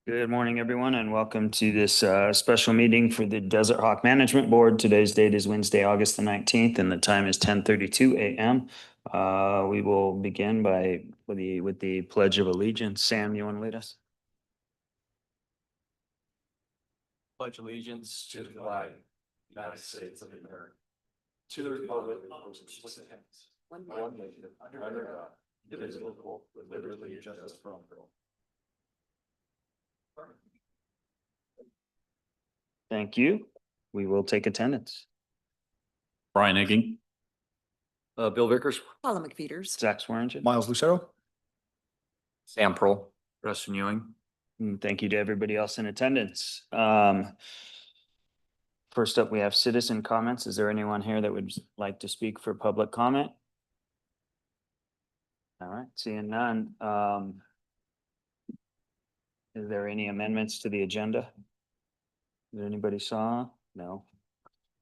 Good morning, everyone, and welcome to this special meeting for the Desert Hawk Management Board. Today's date is Wednesday, August the 19th, and the time is 10:32 a.m. We will begin with the Pledge of Allegiance. Sam, you want to lead us? Pledge allegiance to the flag, United States of America, to the republic which stands one nation under God, indivisible, with liberty and justice for all. Thank you. We will take attendance. Brian Egging. Bill Vickers. Paula McFeeters. Zach Swearingen. Miles Lucero. Sam Pearl. Preston Ewing. And thank you to everybody else in attendance. First up, we have citizen comments. Is there anyone here that would like to speak for public comment? All right, seeing none. Is there any amendments to the agenda? Did anybody saw? No.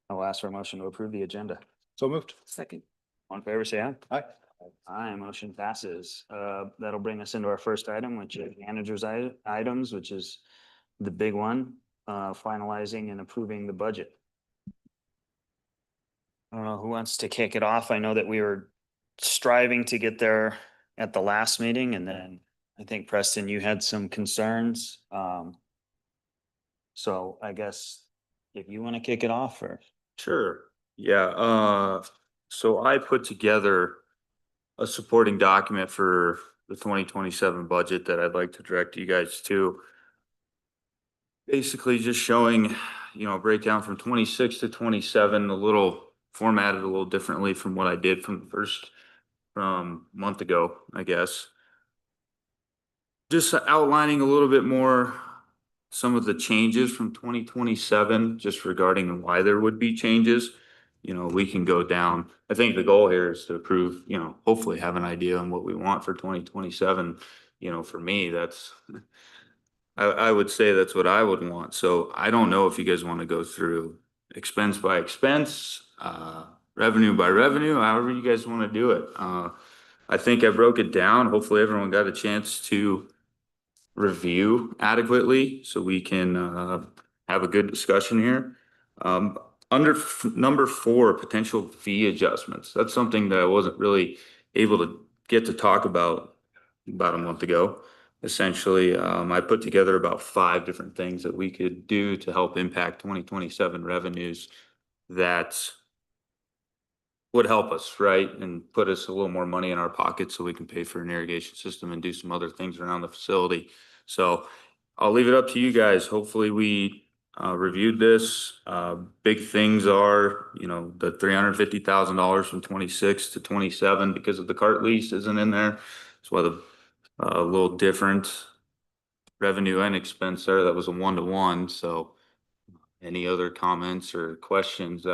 I'll ask for a motion to approve the agenda. So moved. Second. On favor, say aye. Aye. Aye, motion passes. That'll bring us into our first item, which is manager's items, which is the big one, finalizing and approving the budget. I don't know who wants to kick it off. I know that we were striving to get there at the last meeting, and then I think Preston, you had some concerns. So I guess if you want to kick it off first. Sure. Yeah. So I put together a supporting document for the 2027 budget that I'd like to direct you guys to. Basically just showing, breakdown from 26 to 27, a little formatted a little differently from what I did from month ago, I guess. Just outlining a little bit more some of the changes from 2027, just regarding why there would be changes. We can go down. I think the goal here is to approve, hopefully have an idea on what we want for 2027. For me, I would say that's what I would want. So I don't know if you guys want to go through expense by expense, revenue by revenue, however you guys want to do it. I think I broke it down. Hopefully everyone got a chance to review adequately so we can have a good discussion here. Under number 4, potential fee adjustments. That's something that I wasn't really able to get to talk about a month ago. Essentially, I put together about 5 different things that we could do to help impact 2027 revenues that would help us, right? And put us a little more money in our pockets so we can pay for an irrigation system and do some other things around the facility. So I'll leave it up to you guys. Hopefully we reviewed this. Big things are, the $350,000 from 26 to 27 because of the cart lease isn't in there. That's why a little different revenue and expense there. That was a 1-to-1. So any other comments or questions?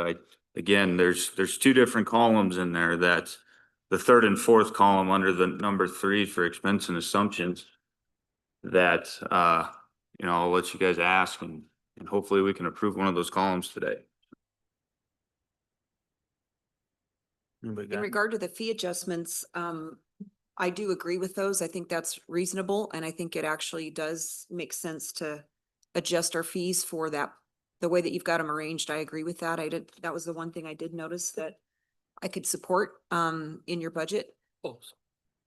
Again, there's 2 different columns in there. That the 3rd and 4th column under the number 3 for expense and assumptions that, I'll let you guys ask and hopefully we can approve one of those columns today. In regard to the fee adjustments, I do agree with those. I think that's reasonable. And I think it actually does make sense to adjust our fees for that. The way that you've got them arranged, I agree with that. That was the one thing I did notice that I could support in your budget.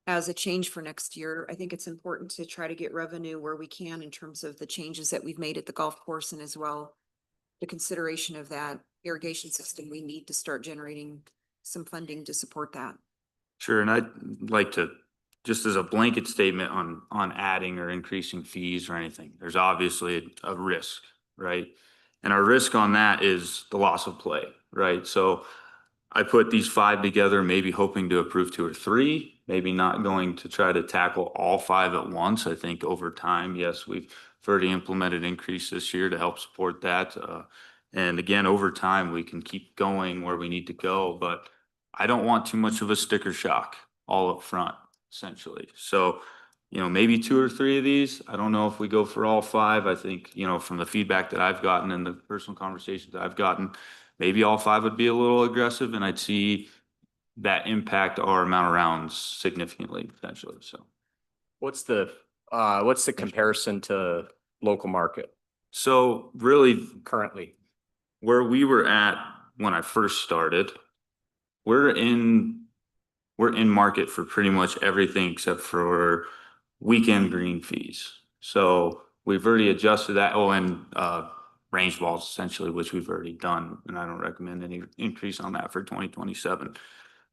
As a change for next year, I think it's important to try to get revenue where we can in terms of the changes that we've made at the golf course, and as well the consideration of that irrigation system. We need to start generating some funding to support that. Sure, and I'd like to, just as a blanket statement on adding or increasing fees or anything, there's obviously a risk, right? And our risk on that is the loss of play, right? So I put these 5 together, maybe hoping to approve 2 or 3, maybe not going to try to tackle all 5 at once. I think over time, yes, we've already implemented increase this year to help support that. And again, over time, we can keep going where we need to go, but I don't want too much of a sticker shock all up front, essentially. So, maybe 2 or 3 of these. I don't know if we go for all 5. I think, from the feedback that I've gotten and the personal conversations that I've gotten, maybe all 5 would be a little aggressive, and I'd see that impact our amount of rounds significantly, potentially. So What's the comparison to local market So really, currently? where we were at when I first started, we're in market for pretty much everything except for weekend green fees. So we've already adjusted that. Oh, and range balls essentially, which we've already done, and I don't recommend any increase on that for 2027.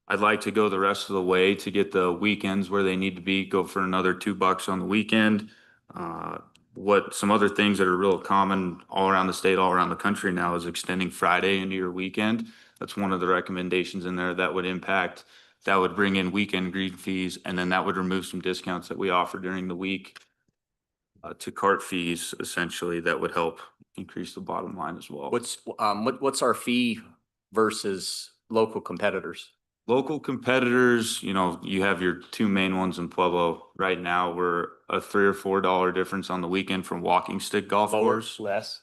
I'd like to go the rest of the way to get the weekends where they need to be, go for another $2 on the weekend. What some other things that are real common all around the state, all around the country now is extending Friday into your weekend. That's one of the recommendations in there that would bring in weekend green fees, and then that would remove some discounts that we offer during the week to cart fees, essentially, that would help increase the bottom line as well. What's our fee versus local competitors? Local competitors, you have your two main ones in Pueblo. Right now, we're a $3 or $4 difference on the weekend from Walking Stick Golf Course. Less,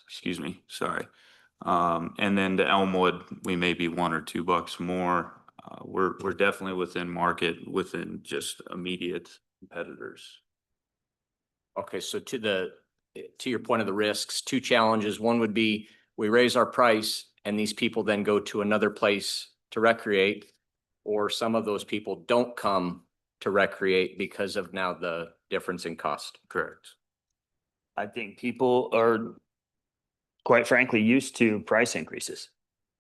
excuse me, sorry. And then the Elmwood, we may be $1 or $2 more. We're definitely within market, within just immediate competitors. Okay, so to your point of the risks, two challenges. One would be we raise our price and these people then go to another place to recreate, or some of those people don't come to recreate because of now the difference in cost. Correct. I think people are, quite frankly, used to price increases.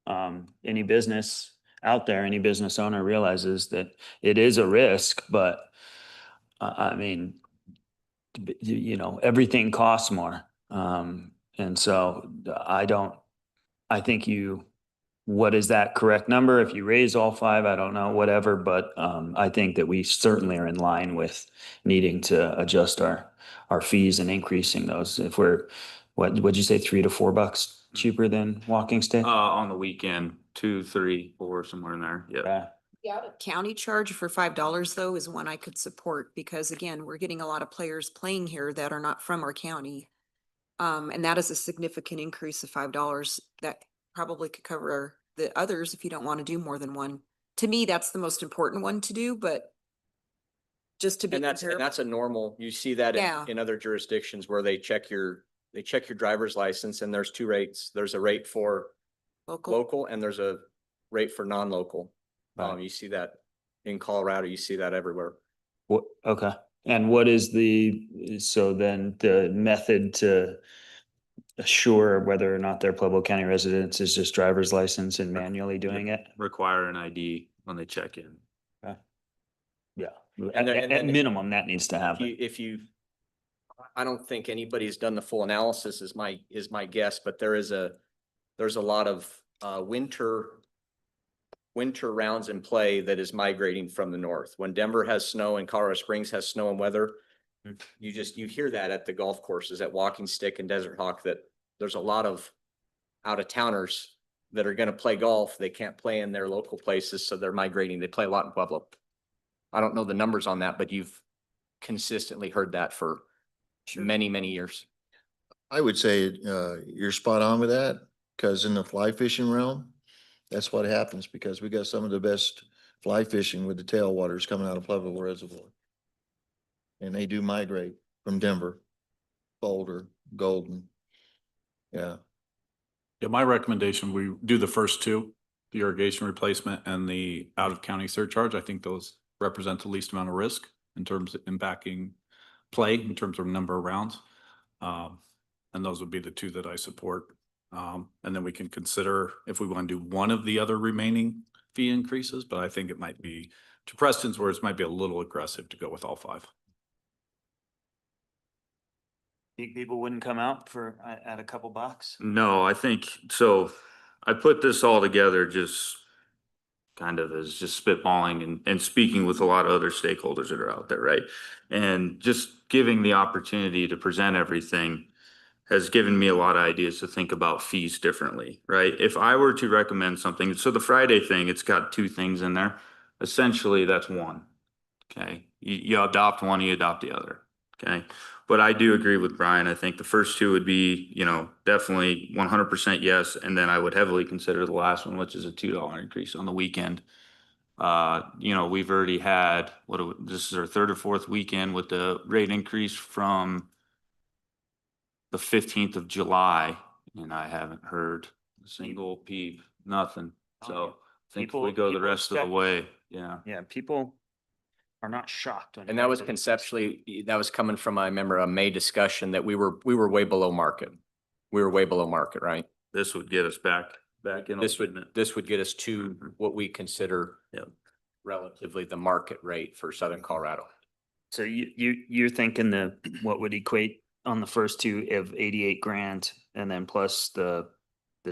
Any business out there, any business owner realizes that it is a risk, but I mean, everything costs more. And so I think what is that correct number? If you raise all five, I don't know, whatever, but I think that we certainly are in line with needing to adjust our fees and increasing those. If we're, what'd you say, $3 to $4 cheaper than Walking Stick? On the weekend, 2, 3, 4, somewhere in there. Yeah. The out of county charge for $5 though is one I could support because again, we're getting a lot of players playing here that are not from our county. And that is a significant increase of $5 that probably could cover the others if you don't want to do more than one. To me, that's the most important one to do, but just to be And that's a normal, you see that Yeah. in other jurisdictions where they check your driver's license and there's two rates. There's a rate for local and there's a rate for non-local. Right. You see that in Colorado, you see that everywhere. Okay. And what is so then the method to assure whether or not they're Pueblo County residents is just driver's license and manually doing it? Require an ID when they check in. Yeah. And then- At minimum, that needs to happen. I don't think anybody's done the full analysis is my guess, but there's a lot of winter rounds in play that is migrating from the north. When Denver has snow and Colorado Springs has snow and weather, you hear that at the golf courses at Walking Stick and Desert Hawk, that there's a lot of out of towners that are going to play golf. They can't play in their local places, so they're migrating. They play a lot in Pueblo. I don't know the numbers on that, but you've consistently heard that for many, many years. I would say you're spot on with that, because in the fly fishing realm, that's what happens, because we got some of the best fly fishing with the tailwaters coming out of Pueblo Reservoir. And they do migrate from Denver, Boulder, Golden. Yeah. Yeah, my recommendation, we do the first two, the irrigation replacement and the out of county surcharge. I think those represent the least amount of risk in terms of impacting play, in terms of number of rounds. And those would be the two that I support. And then we can consider if we want to do one of the other remaining fee increases, but I think it might be, to Preston's words, might be a little aggressive to go with all five. Think people wouldn't come out at a couple bucks? No, I think, so I put this all together just kind of as just spitballing and speaking with a lot of other stakeholders that are out there, right? And just giving the opportunity to present everything has given me a lot of ideas to think about fees differently, right? If I were to recommend something, so the Friday thing, it's got two things in there. Essentially, that's one, okay? You adopt one, you adopt the other, okay? But I do agree with Brian. I think the first two would be, definitely 100% yes. And then I would heavily consider the last one, which is a $2 increase on the weekend. We've already had, this is our third or fourth weekend with the rate increase from the 15th of July and I haven't heard a single peep, nothing. So I think if we People- go the people rest of the expect- way, yeah. Yeah, people are not shocked. when And you that was raise it. conceptually, that was coming from, I remember a May discussion that we were way below market. We were way below market, right? This would get us back in. This wouldn't would, it? this would get us to what we consider Yep. relatively the market rate for Southern Colorado. So you're thinking what would equate on the first two of 88 grand and then plus the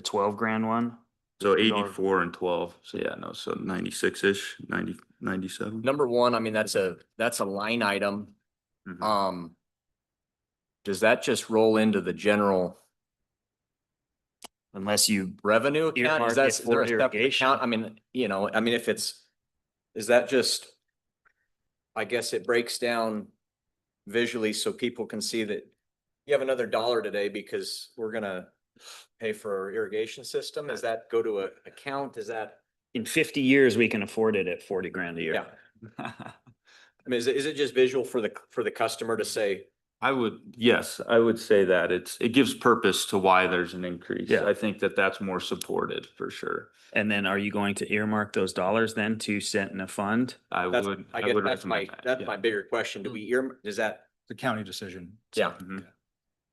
12 grand one? So $2. 84 and 12. So yeah, no, so 96-ish, 97. Number one, I mean, that's a line item. Mhm. Does that just roll into the general Unless you, revenue account? Earmark Is that, it is there a for separate irrigation. account? I mean, if it's, is that just, I guess it breaks down visually so people can see that you have another dollar today because we're gonna pay for our irrigation system? Does that go to a account? Is that, in 50 years, we can afford it at 40 grand a year. yeah. I mean, is it just visual for the customer to say, Yes, I would say that it gives purpose to why there's an increase. Yeah. I think that's more supported for sure. And then are you going to earmark those dollars then to set in a fund? I that's, would, I I guess would that's my, recommend that. that's yeah. my bigger question. Do we does that, The county decision. yeah. Mhm.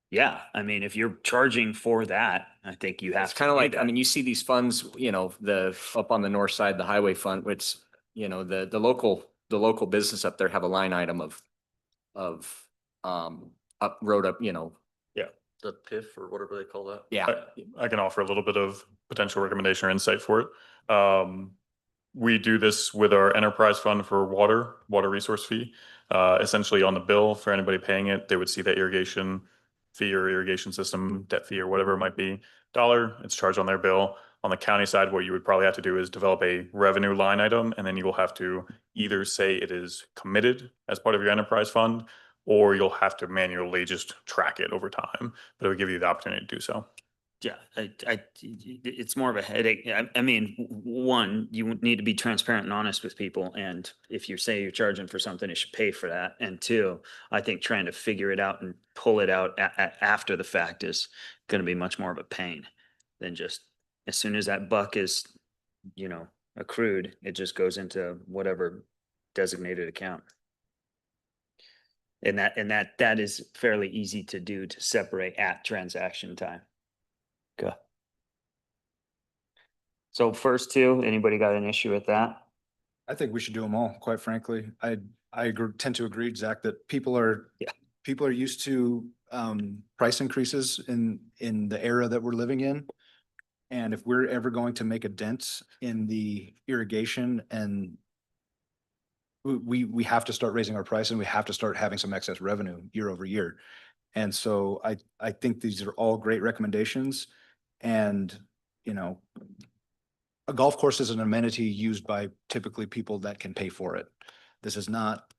Yeah, I mean, if you're charging for that, I think you have It's to. kind of do like, I that. mean, you see these funds, up on the north side, the highway fund, which, the local business up there have a line item of, road up, The PIF or whatever they call that. yeah. I can offer a little bit of potential recommendation or insight for it. We do this with our enterprise fund for water resource fee. Essentially on the bill for anybody paying it, they would see that irrigation fee or irrigation system debt fee or whatever it might be. Dollar, it's charged on their bill. On the county side, what you would probably have to do is develop a revenue line item, and then you will have to either say it is committed as part of your enterprise fund, or you'll have to manually just track it over time, but it would give you the opportunity to do so. Yeah, it's more of a headache. I mean, one, you would need to be transparent and honest with people. And if you say you're charging for something, it should pay for that. And two, I think trying to figure it out and pull it out after the fact is going to be much more of a pain than just as soon as that buck is, accrued, it just goes into whatever designated account. And that is fairly easy to do, to separate at transaction time. Okay. So first two, anybody got an issue with that? I think we should do them all, quite frankly. Tend to agree, Zach, that people are used to price increases in the era that we're living in. And if we're ever going to make a dent in the irrigation, and we have to start raising our price, and we have to start having some excess revenue year over year. And so I think these are all great recommendations. And, a golf course is an amenity used by typically people that can pay for it. This is not,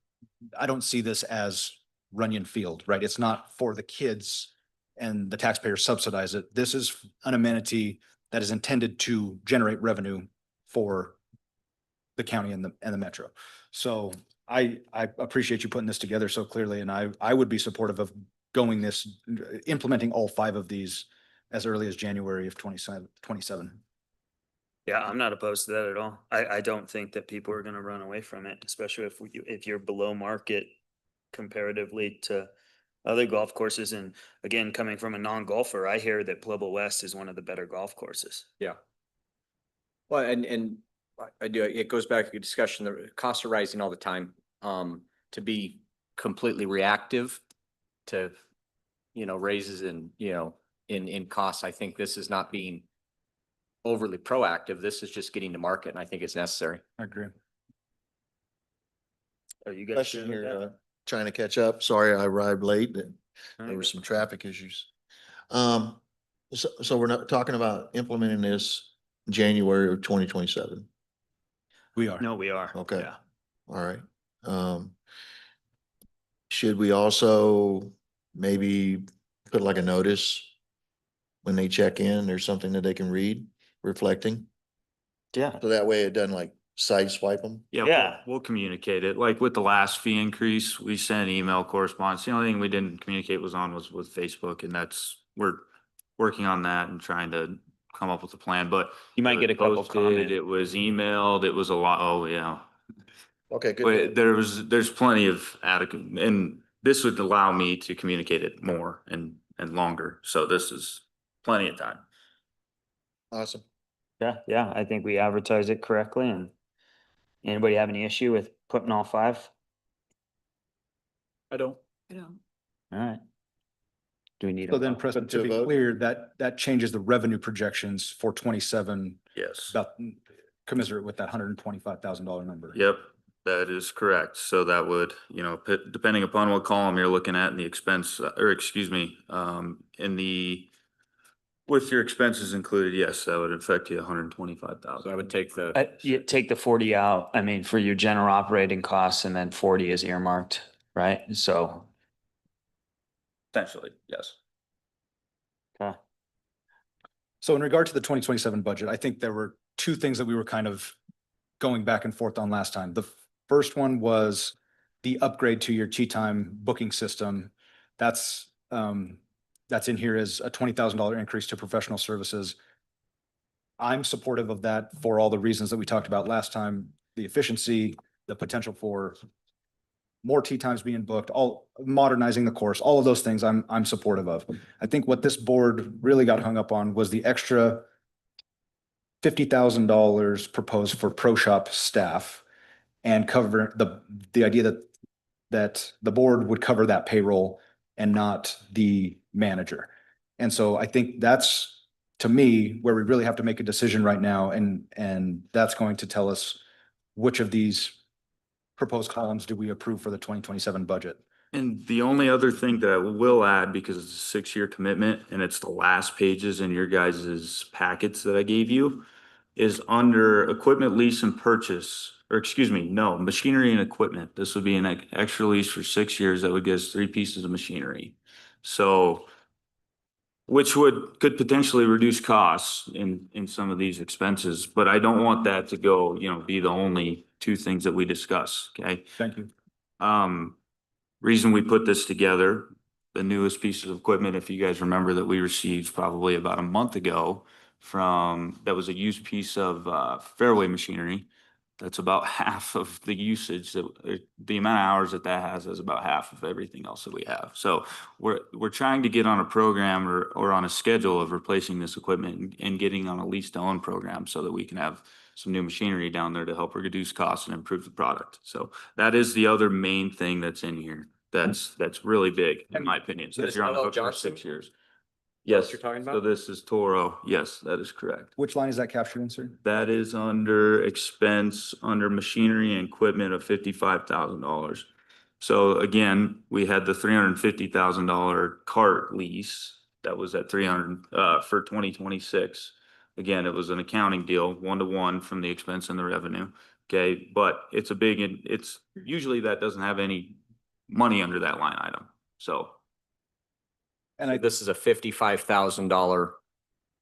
I don't see this as Runyon Field, right? It's not for the kids and the taxpayers subsidize it. This is an amenity that is intended to generate revenue for the county and the metro. So I appreciate you putting this together so clearly, and I would be supportive of implementing all 5 of these as early as January of 27. Yeah, I'm not opposed to that at all. I don't think that people are gonna run away from it, especially if you're below market comparatively to other golf courses. And again, coming from a non-golfer, I hear that Pueblo West is one of the better golf courses. Yeah. Well, and I do, it goes back to a discussion, the costs are rising all the time. To be completely reactive to, raises in costs, I think this is not being overly proactive. This is just getting to market, and I think it's necessary. I agree. Are you guys? Question good with here, that? trying to catch up. Sorry, I arrived late. There Alright. were some traffic issues. So we're not talking about implementing this January of 2027. We are. No, we are. Okay. Yeah. All right. Should we also maybe put like a notice when they check in, there's something that they can read reflecting? Yeah. So that way it doesn't like sideswipe them? Yeah. We'll communicate it. Like with the last fee increase, we sent email correspondence. The only thing we didn't communicate was with Facebook, and we're working on that and trying to come up with a plan, but You might it get a was couple posted, comments. it was emailed, it was a lot, oh, yeah. Okay, But good. there's plenty of adequate, and this would allow me to communicate it more and longer. So this is plenty of time. Awesome. Yeah, I think we advertise it correctly. And anybody have any issue with putting all 5? I don't. I don't. All right. Do we need? So a then, vote? President, to to be vote? clear, that changes the revenue projections for 27, Yes. about commensurate with that $125,000 number. Yep, that is correct. So that would, depending upon what column you're looking at in the expense, or excuse me, with your expenses included, yes, that would affect you $125,000. So I would take the, You take the 40 out, I mean, for your general operating costs, and then 40 is earmarked, right? So, Potentially, yes. okay. So in regard to the 2027 budget, I think there were 2 things that we were kind of going back and forth on last time. The first one was the upgrade to your tea time booking system. That's in here as a $20,000 increase to professional services. I'm supportive of that for all the reasons that we talked about last time, the efficiency, the potential for more tea times being booked, all modernizing the course, all of those things I'm supportive of. I think what this board really got hung up on was the extra $50,000 proposed for pro shop staff and cover the idea that the board would cover that payroll and not the manager. And so I think that's, to me, where we really have to make a decision right now, and that's going to tell us which of these proposed columns do we approve for the 2027 budget. And the only other thing that I will add, because it's a 6-year commitment and it's the last pages in your guys' packets that I gave you, is under equipment lease and purchase, or excuse me, no, machinery and equipment. This would be an extra lease for 6 years that would give us 3 pieces of machinery. So, which could potentially reduce costs in some of these expenses, but I don't want that to go, be the only 2 things that we discuss, okay? Thank you. Reason we put this together, the newest pieces of equipment, if you guys remember, that we received probably about a month ago that was a used piece of fairway machinery. That's about half of the usage the amount of hours that has is about half of everything else that we have. So we're trying to get on a program or on a schedule of replacing this equipment and getting on a lease to own program so that we can have some new machinery down there to help reduce costs and improve the product. So that is the other main thing that's in here. That's really big, in my opinion. So This you're on the LL hook for Johnson? 6 years. What Yes, you're talking so about? this is Toro. Yes, that is correct. Which line is that captured in, sir? That is under expense, under machinery and equipment of $55,000. So again, we had the $350,000 cart lease that was at 300 for 2026. Again, it was an accounting deal, 1-to-1 from the expense and the revenue. Okay, but it's usually that doesn't have any money under that line item. So And this is a $55,000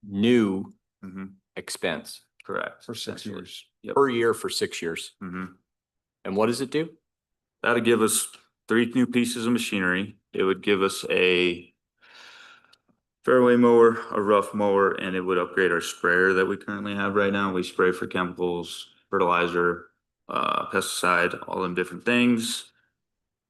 new mhm, expense correct. for 6 essentially. years. Yep. per year for 6 years. Mhm. And what does it do? That'll give us 3 new pieces of machinery. It would give us a fairway mower, a rough mower, and it would upgrade our sprayer that we currently have right now. We spray for chemicals, fertilizer, pesticide, all them different things.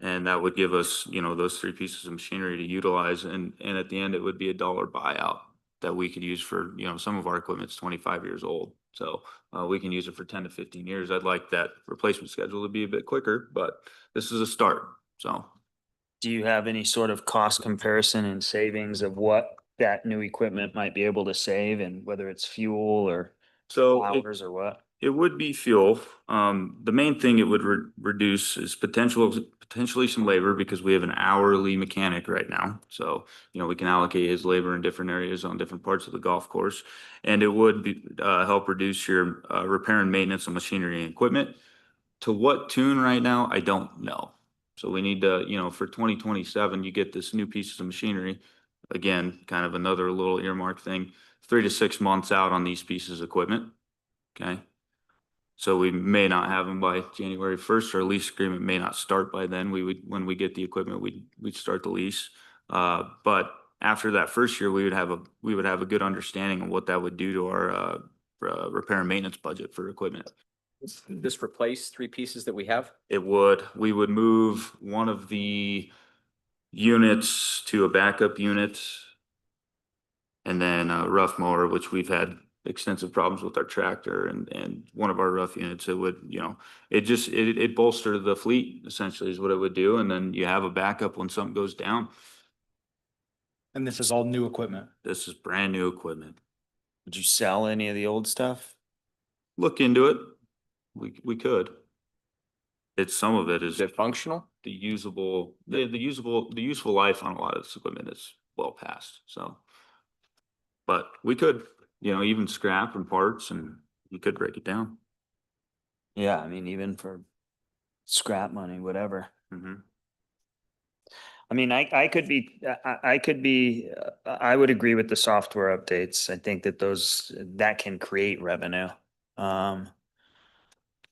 And that would give us, those 3 pieces of machinery to utilize. And at the end, it would be $1 buyout that we could use for, some of our equipment's 25 years old. So we can use it for 10 to 15 years. I'd like that replacement schedule to be a bit quicker, but this is a start. So Do you have any sort of cost comparison and savings of what that new equipment might be able to save, and whether it's fuel or hours or what? it would be fuel. The main thing it would reduce is potentially some labor, because we have an hourly mechanic right now. So, we can allocate his labor in different areas on different parts of the golf course. And it would help reduce your repair and maintenance of machinery and equipment. To what tune right now, I don't know. So we need to, for 2027, you get this new pieces of machinery. Again, kind of another little earmark thing, 3 to 6 months out on these pieces of equipment. Okay. So we may not have them by January 1st. Our lease agreement may not start by then. When we get the equipment, we'd start the lease. But after that first year, we would have a good understanding of what that would do to our repair and maintenance budget for equipment. This replace three pieces that we have? We would move one of the units to a backup unit. And then a rough mower, which we've had extensive problems with our tractor and one of our rough units, it would, it bolster the fleet essentially is what it would do. And then you have a backup when something goes down. And this is all new equipment. This is brand new equipment. Would you sell any of the old stuff? Look into it. We could. Some of it is Is it functional? the useful life on a lot of this equipment is well past, so. But we could, even scrap and parts and you could break it down. Yeah, I mean, even for scrap money, whatever. Mm-hmm. I mean, I could be, I would agree with the software updates. I think that that can create revenue.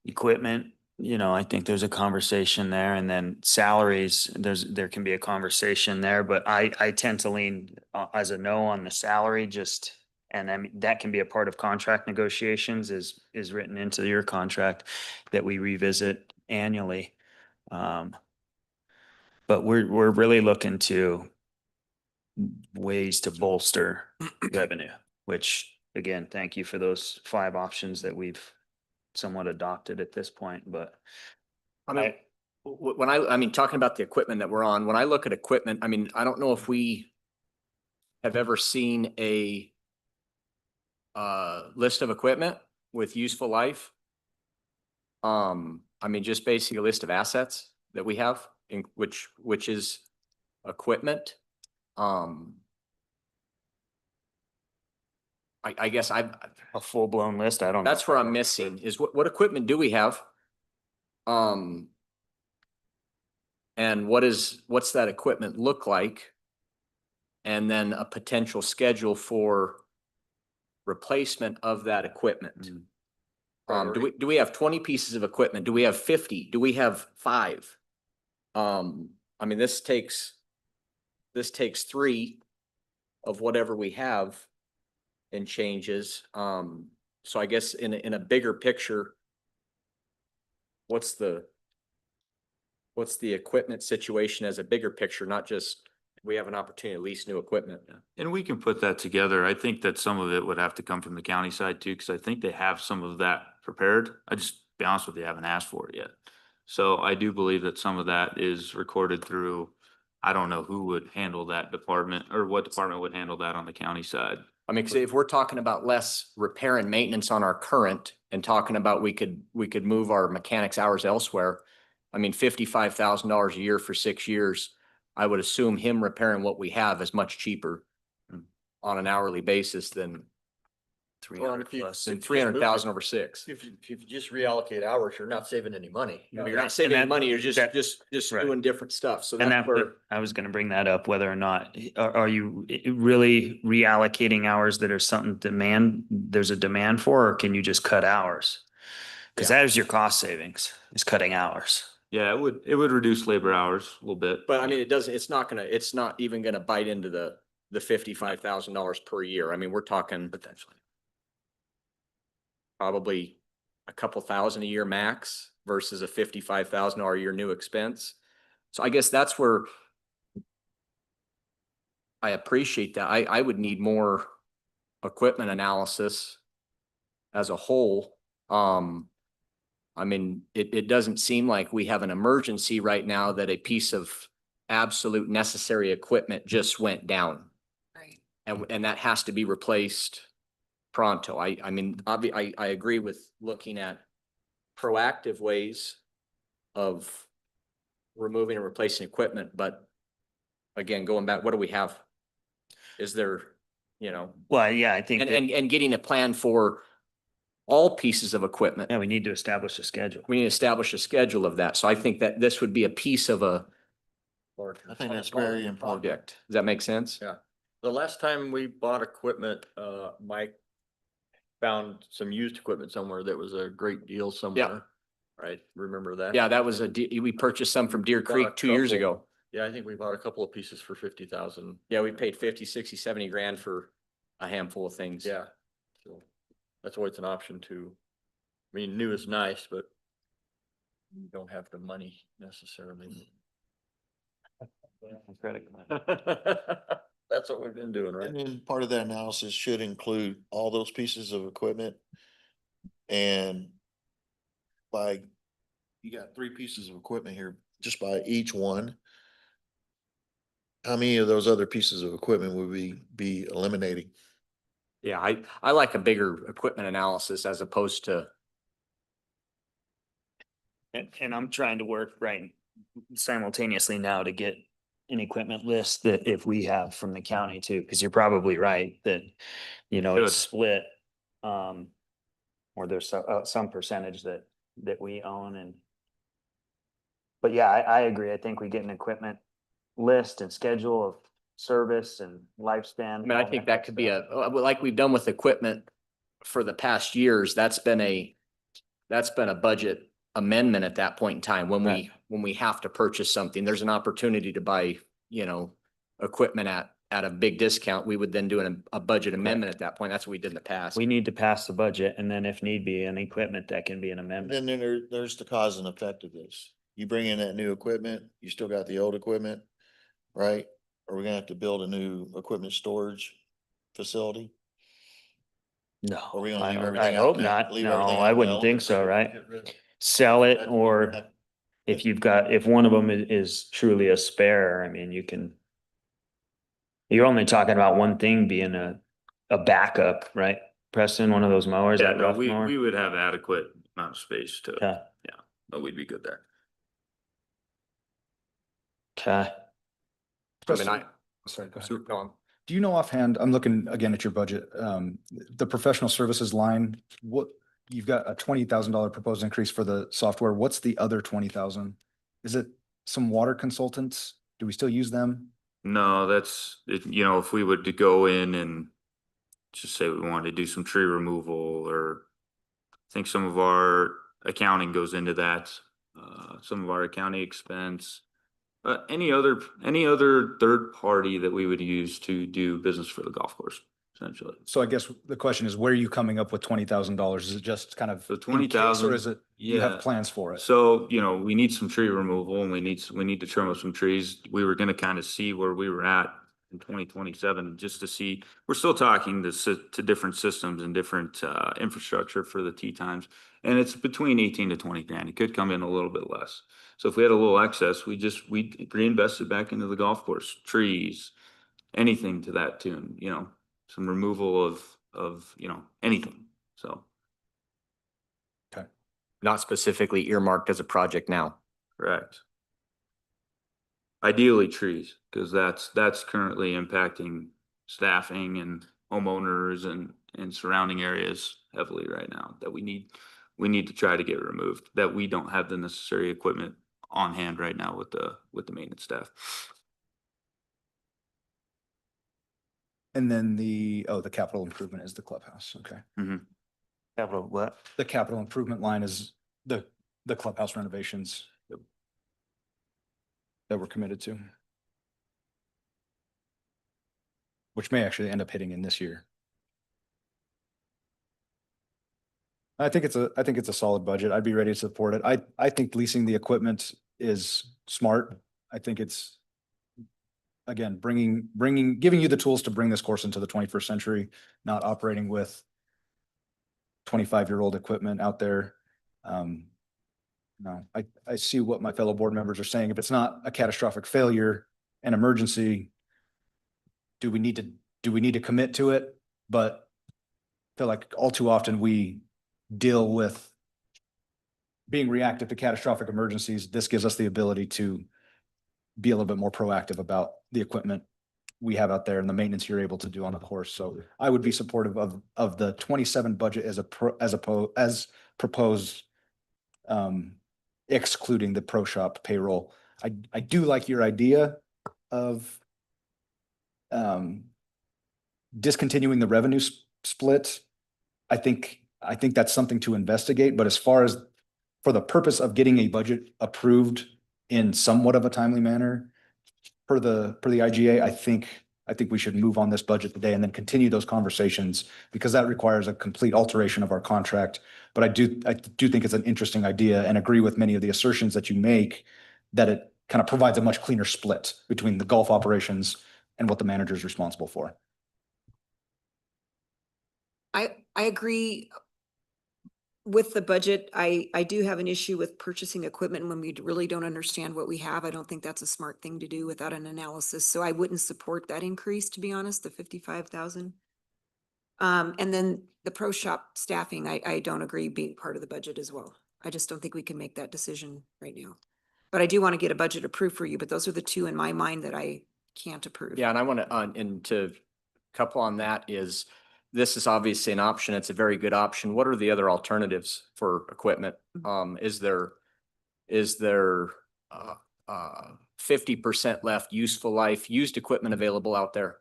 Equipment, I think there's a conversation there, and then salaries, there can be a conversation there, but I tend to lean as a no on the salary and I mean, that can be a part of contract negotiations is written into your contract that we revisit annually. But we're really looking to ways to bolster revenue, which again, thank you for those 5 options that we've somewhat adopted at this point, but I mean, talking about the equipment that we're on, when I look at equipment, I mean, I don't know if we have ever seen a list of equipment with useful life. I mean, just basically a list of assets that we have in which is equipment. I guess a full-blown list, I don't. that's where I'm missing is what equipment do we have? And what's that equipment look like? And then a potential schedule for replacement of that equipment. Do we have 20 pieces of equipment? Do we have 50? Do we have 5? I mean, this takes 3 of whatever we have and changes. So I guess in a bigger picture, what's the equipment situation as a bigger picture, not just we have an opportunity to lease new equipment. And we can put that together. I think that some of it would have to come from the county side too, because I think they have some of that prepared. I just, be honest with you, haven't asked for it yet. So I do believe that some of that is recorded through, I don't know who would handle that department or what department would handle that on the county side. I mean, 'cause if we're talking about less repair and maintenance on our current and talking about we could move our mechanics hours elsewhere. I mean, $55,000 a year for 6 years. I would assume him repairing what we have is much cheaper on an hourly basis than 300 plus. 300,000 over 6. If you just reallocate hours, you're not saving any money. You're not saving that- money, you're just right. doing different stuff. So And that's where, I was gonna bring that up, whether or not, are you really reallocating hours that are there's a demand for, or can you just cut hours? Cause that is your cost savings, is cutting hours. Yeah, it would reduce labor hours a little bit. but I mean, it's not even gonna bite into the $55,000 per year. I mean, we're talking Potentially. probably a couple thousand a year max versus a $55,000 a year new expense. So I guess that's where I appreciate that. I would need more equipment analysis as a whole. I mean, it doesn't seem like we have an emergency right now that a piece of absolute necessary equipment just went down. Right. And that has to be replaced pronto. I mean, I agree with looking at proactive ways of removing and replacing equipment, but again, going back, what do we have? Is there, Well, yeah, I think, that- and getting a plan for all pieces of equipment. yeah, we need to establish a schedule. We need to establish a schedule of that. So I think that this would be a piece of a I think that's very important. project. Does that make sense? Yeah. The last time we bought equipment, Mike, found some used equipment somewhere that was a great deal somewhere. Right, remember that? Yeah, that was we purchased some from Deer Bought a Creek 2 years couple. ago. Yeah, I think we bought a couple of pieces for 50,000. Yeah, we paid 50, 60, 70 grand for a handful of things. Yeah, so that's always an option too. I mean, new is nice, but you don't have the money necessarily. Credit. That's what we've been doing, right? And then part of that analysis should include all those pieces of equipment. And by, you got 3 pieces of equipment here, just by each one. How many of those other pieces of equipment would we be eliminating? Yeah, I like a bigger equipment analysis as opposed to, And I'm trying to work right simultaneously now to get an equipment list that if we have from the county too, because you're probably right that, you know, it's Good. split. Or there's some percentage that we own and. But yeah, I agree. I think we get an equipment list and schedule of service and lifespan. I mean, I all think that good could be stuff. like we've done with equipment for the past years, that's been a budget amendment at that point in time. Right. When we have to purchase something, there's an opportunity to buy, you know, equipment at a big discount. We would then do a budget amendment at that point. That's what we did in the past. We need to pass the budget and then if need be, an equipment that can be an And amendment. then there's the cause and effect of this. You bring in that new equipment, you still got the old equipment, right? Are we gonna have to build a new equipment storage facility? No, Are we gonna I leave don't- everything I out hope there? not. Leave No, everything I out wouldn't there? think so, right? Sell it or if you've got, if one of them is truly a spare, I mean, you can. You're only talking about one thing being a backup, right? Preston, one of those mowers, Yeah, that no, rough we mower? would have adequate amount of space to, Okay, but we'd be good there. okay. I mean, Sorry, go ahead. go on. Do you know offhand, I'm looking again at your budget, the professional services line, what, you've got a $20,000 proposed increase for the software. What's the other 20,000? Is it some water consultants? Do we still use them? No, that's, you know, if we would to go in and just say we wanted to do some tree removal or I think some of our accounting goes into that, some of our accounting expense. Any other third party that we would use to do business for the golf course, essentially. So I guess the question is, where are you coming up with $20,000? Is it just kind of? So in case, 20,000, Or is it, you have yeah. plans for it? So, you know, we need some tree removal and we need to trim up some trees. We were gonna kind of see where we were at in 2027, just to see, we're still talking to different systems and different infrastructure for the tee times. And it's between 18 to 20 grand. It could come in a little bit less. So if we had a little excess, we reinvested back into the golf course, trees, anything to that tune, you know, some removal of, you know, anything. So, Not specifically earmarked as a project now. correct. Ideally trees, because that's currently impacting staffing and homeowners and surrounding areas heavily right now that we need to try to get removed, that we don't have the necessary equipment on hand right now with the maintenance staff. And then the capital improvement is the clubhouse. Okay. Capital what? The capital improvement line is the clubhouse renovations that we're committed to. Which may actually end up hitting in this year. I think it's a solid budget. I'd be ready to support it. I think leasing the equipment is smart. I think it's, again, giving you the tools to bring this course into the 21st century, not operating with 25-year-old equipment out there. No, I see what my fellow board members are saying. If it's not a catastrophic failure, an emergency, do we need to commit to it? But I feel like all too often we deal with being reactive to catastrophic emergencies. This gives us the ability to be a little bit more proactive about the equipment we have out there and the maintenance you're able to do on the course. So I would be supportive of the 27 budget as proposed, excluding the pro shop payroll. I do like your idea of discontinuing the revenue split. I think that's something to investigate, but as far as for the purpose of getting a budget approved in somewhat of a timely manner per the IGA, I think we should move on this budget today and then continue those conversations because that requires a complete alteration of our contract. But I do think it's an interesting idea and agree with many of the assertions that you make that it kind of provides a much cleaner split between the golf operations and what the manager is responsible for. I agree with the budget. I do have an issue with purchasing equipment when we really don't understand what we have. I don't think that's a smart thing to do without an analysis. So I wouldn't support that increase, to be honest, the 55,000. And then the pro shop staffing, I don't agree being part of the budget as well. I just don't think we can make that decision right now. But I do want to get a budget approved for you, but those are the two in my mind that I can't approve. Yeah, and I want to, and to couple on that is, this is obviously an option. It's a very good option. What are the other alternatives for equipment? Is there 50% left useful life, used equipment available out there?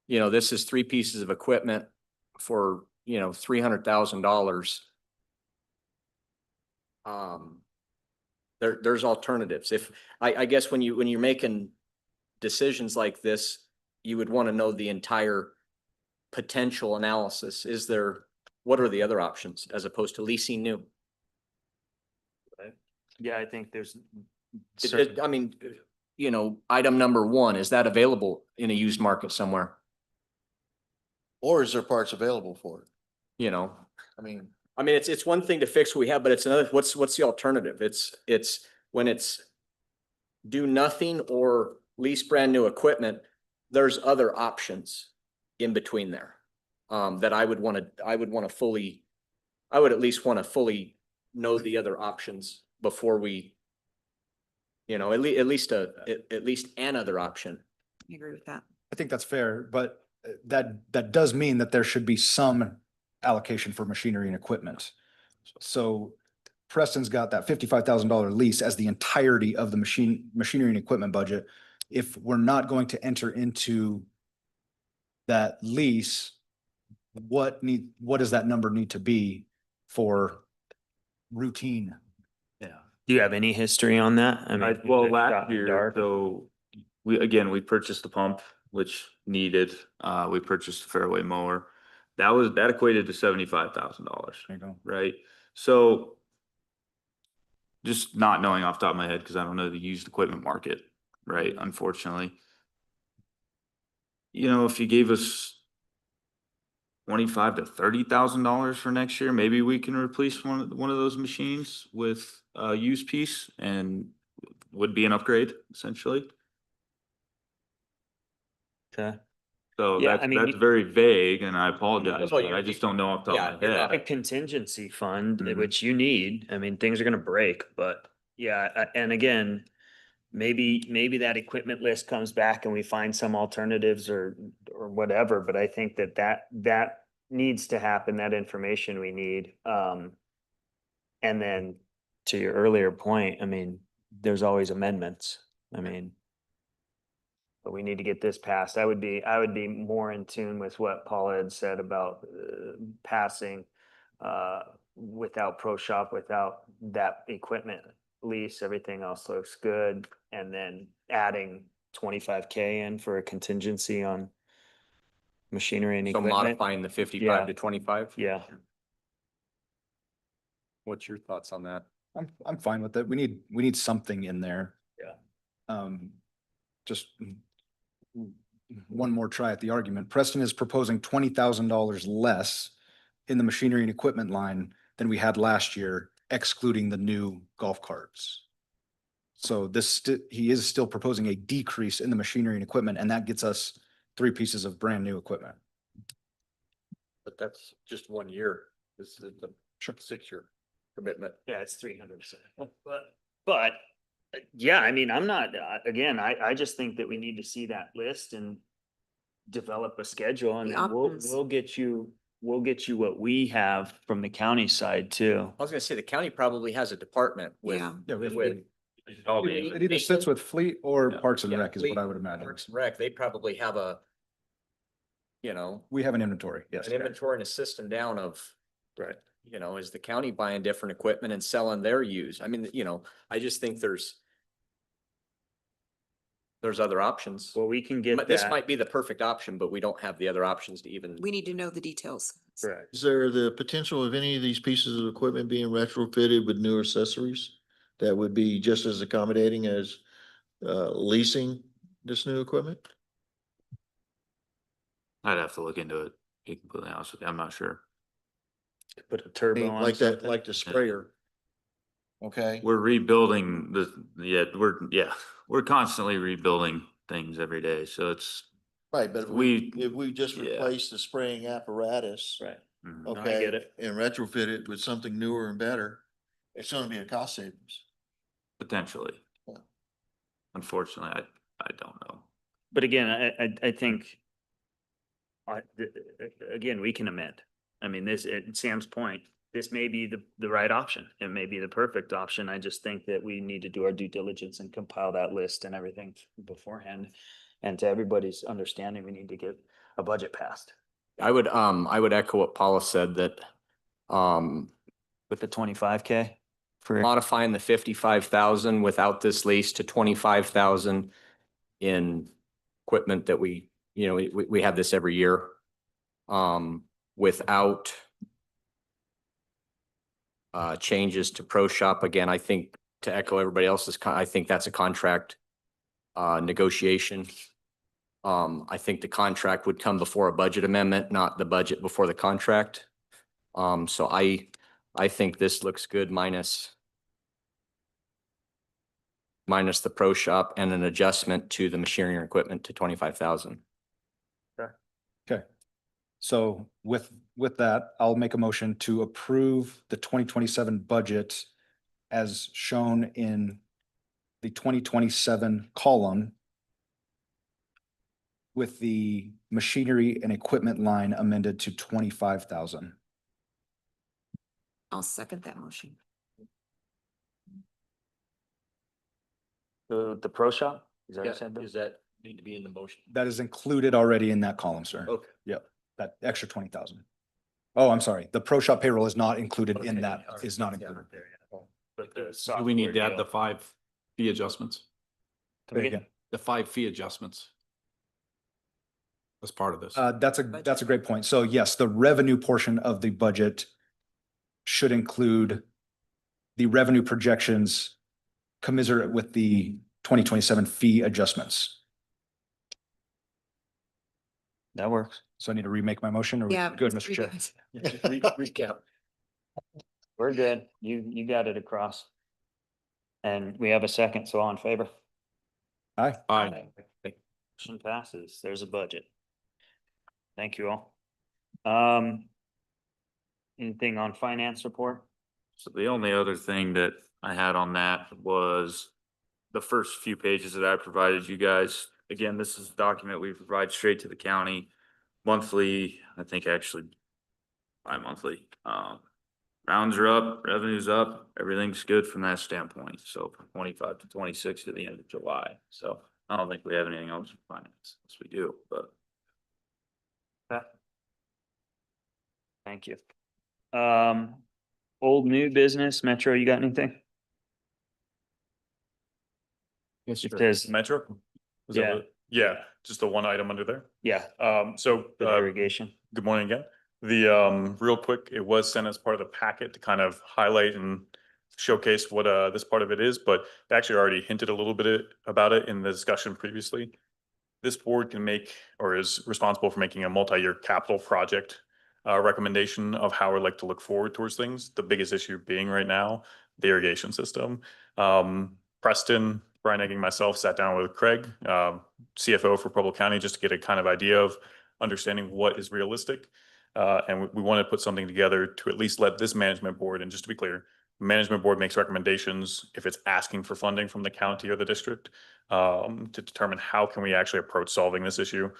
You know, this is 3 pieces of equipment for, you know, $300,000. There's alternatives. If I guess when you're making decisions like this, you would want to know the entire potential analysis. What are the other options as opposed to leasing new? Yeah, I think there's. I mean, you know, item number 1, is that available in a used market somewhere? Or is there parts available for it? You know, I mean, it's one thing to fix what we have, but it's another, what's the alternative? It's when it's do nothing or lease brand new equipment, there's other options in between there. That I would at least want to fully know the other options before we, you know, at least another option. I agree with that. I think that's fair, but that does mean that there should be some allocation for machinery and equipment. So Preston's got that $55,000 lease as the entirety of the machinery and equipment budget. If we're not going to enter into that lease, what does that number need to be for routine? Do you have any history on that? I mean, Well, is it shot last in the year, dark? so we purchased the pump, which needed, we purchased a fairway mower. That equated to $75,000, There you go. right? So just not knowing off the top of my head, because I don't know the used equipment market, right? Unfortunately. You know, if you gave us $25,000 to $30,000 for next year, maybe we can replace one of those machines with a used piece and would be an upgrade essentially. Okay. So Yeah, I mean, that's very vague and I apologize, No, but I just don't know off the top of my you're head. A contingency fund, Mhm. which you need. I mean, things are gonna break, but yeah, and again, maybe that equipment list comes back and we find some alternatives or whatever, but I think that needs to happen, that information we need. And then to your earlier point, I mean, there's always amendments. I mean, but we need to get this passed. I would be more in tune with what Paula had said about passing without pro shop, without that equipment lease, everything else looks good. And then adding 25K in for a contingency on machinery and So equipment. modifying the 55 Yeah. to 25? Yeah, What's your thoughts on that? I'm fine with it. We need something in there. Yeah. Just one more try at the argument. Preston is proposing $20,000 less in the machinery and equipment line than we had last year, excluding the new golf carts. So he is still proposing a decrease in the machinery and equipment, and that gets us 3 pieces of brand new equipment. But that's just 1 year. This is the 6-year commitment. yeah, it's 300%. But yeah, I mean, I'm not, again, I just think that we need to see that list and develop a schedule and The then options. we'll get you what we have from the county side too. I was gonna say, the county probably has a department with, Yeah. Yeah, with it either sits with fleet or Parks and Yeah, Rec is what fleet, I would imagine. Parks and Rec, they probably have you know, We have an inventory, yes. an inventory and a system down of, Right. you know, is the county buying different equipment and selling their used? I mean, you know, I just think there's other options. Well, we can get This that. might be the perfect option, but we don't have the other options to even. We need to know the details. Correct. Is there the potential of any of these pieces of equipment being retrofitted with new accessories that would be just as accommodating as leasing this new equipment? I'd have to look into it, to be completely honest with you. I'm not sure. Put a I turbo mean, on. like that, something. like the sprayer. Okay, We're rebuilding we're constantly rebuilding things every day. So it's, right, but if we just Yeah. replace the spraying apparatus. Right. mhm. No, I Okay, get it. and retrofit it with something newer and better, it's gonna be a cost savings. Potentially. Yeah. Unfortunately, I don't know. But again, I think. Again, we can amend. I mean, this, at Sam's point, this may be the right option. It may be the perfect option. I just think that we need to do our due diligence and compile that list and everything beforehand. And to everybody's understanding, we need to get a budget passed I would echo what Paula said that, with the 25K for. modifying the 55,000 without this lease to 25,000 in equipment that we, you know, we have this every year. Without changes to Pro Shop. Again, I think to echo everybody else's, I think that's a contract negotiation. I think the contract would come before a budget amendment, not the budget before the contract. So I think this looks good minus the Pro Shop and an adjustment to the machinery and equipment to 25,000. Okay. So with that, I'll make a motion to approve the 2027 budget as shown in the 2027 column with the machinery and equipment line amended to 25,000. I'll second that motion. The pro shop? Is that what you Yeah, said, Bill? does that need to be in the motion? That is included already in that column, sir. Okay. Yep, that extra 20,000. Oh, I'm sorry. The Pro Shop payroll is not included in Okay, that, all right. is not Yeah. included. But the Do we need to software add the deal. 5 fee adjustments? Come again? Again, The 5 fee adjustments? As part of this. That's a great point. So yes, the revenue portion of the budget should include the revenue projections commensurate with the 2027 fee adjustments. That works. So I need to remake my motion or? Yeah. Good, Mr. Chair. Recap. We're good. You got it across. And we have a second, so all in favor? Aye. Aye. Motion passes. There's a budget. Thank you all. Anything on finance report? So the only other thing that I had on that was the first few pages that I provided you guys. Again, this is a document we provide straight to the county monthly, I think actually bi-monthly. Rounds are up, revenue's up, everything's good from that standpoint. So from 25 to 26 to the end of July. So I don't think we have anything else in finance. Yes, we do, but Thank you. Old new business, Metro, you got anything? Yes, It says, Metro? Was that Yeah. what- Yeah, just the one item under there. yeah, So, the irrigation. good morning again. The, real quick, it was sent as part of the packet to kind of highlight and showcase what, this part of it is, but I actually already hinted a little bit about it in the discussion previously. This board can make, or is responsible for making a multi-year capital project, recommendation of how we'd like to look forward towards things. The biggest issue being right now, the irrigation system. Preston, Brian Egging, myself sat down with Craig, CFO for Pueblo County, just to get a kind of idea of understanding what is realistic. And we want to put something together to at least let this management board, and just to be clear, management board makes recommendations if it's asking for funding from the county or the district, to determine how can we actually approach solving this issue.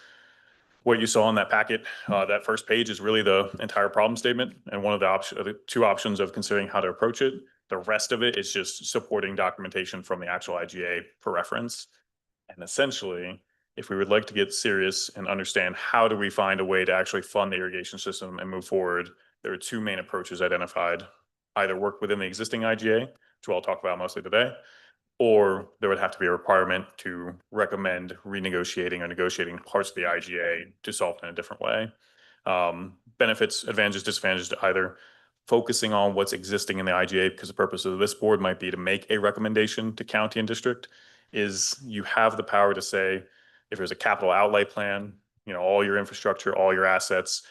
What you saw in that packet, that first page is really the entire problem statement and one of the two options of considering how to approach it. The rest of it is just supporting documentation from the actual IGA for reference. And essentially, if we would like to get serious and understand how do we find a way to actually fund the irrigation system and move forward, there are two main approaches identified. Either work within the existing IGA, which we'll talk about mostly today, or there would have to be a requirement to recommend renegotiating or negotiating parts of the IGA to solve it in a different way. Benefits, advantages, disadvantages to either. Focusing on what's existing in the IGA, because the purpose of this board might be to make a recommendation to county and district, is you have the power to say, if there's a capital outlay plan, all your infrastructure, all your assets,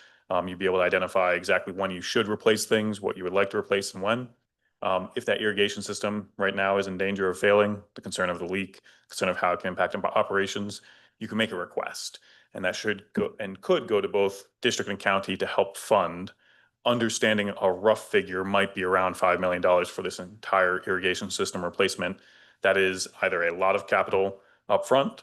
you'd be able to identify exactly when you should replace things, what you would like to replace and when. If that irrigation system right now is in danger of failing, the concern of the leak, concern of how it can impact operations, you can make a request. And that should go and could go to both district and county to help fund. Understanding a rough figure might be around $5 million for this entire irrigation system replacement. That is either a lot of capital upfront,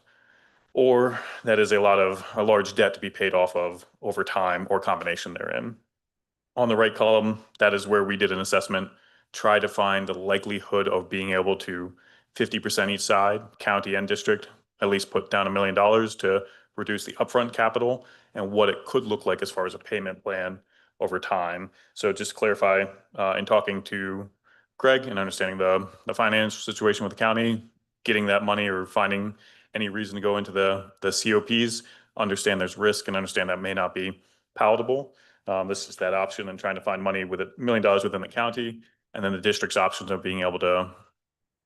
or that is a large debt to be paid off of over time, or combination therein. On the right column, that is where we did an assessment, try to find the likelihood of being able to 50% each side, county and district, at least put down $1 million to reduce the upfront capital, and what it could look like as far as a payment plan over time. So just to clarify, in talking to Greg and understanding the financial situation with the county, getting that money or finding any reason to go into the COPs, understand there's risk and understand that may not be palatable. This is that option, and trying to find money with $1 million within the county, and then the district's options of being able to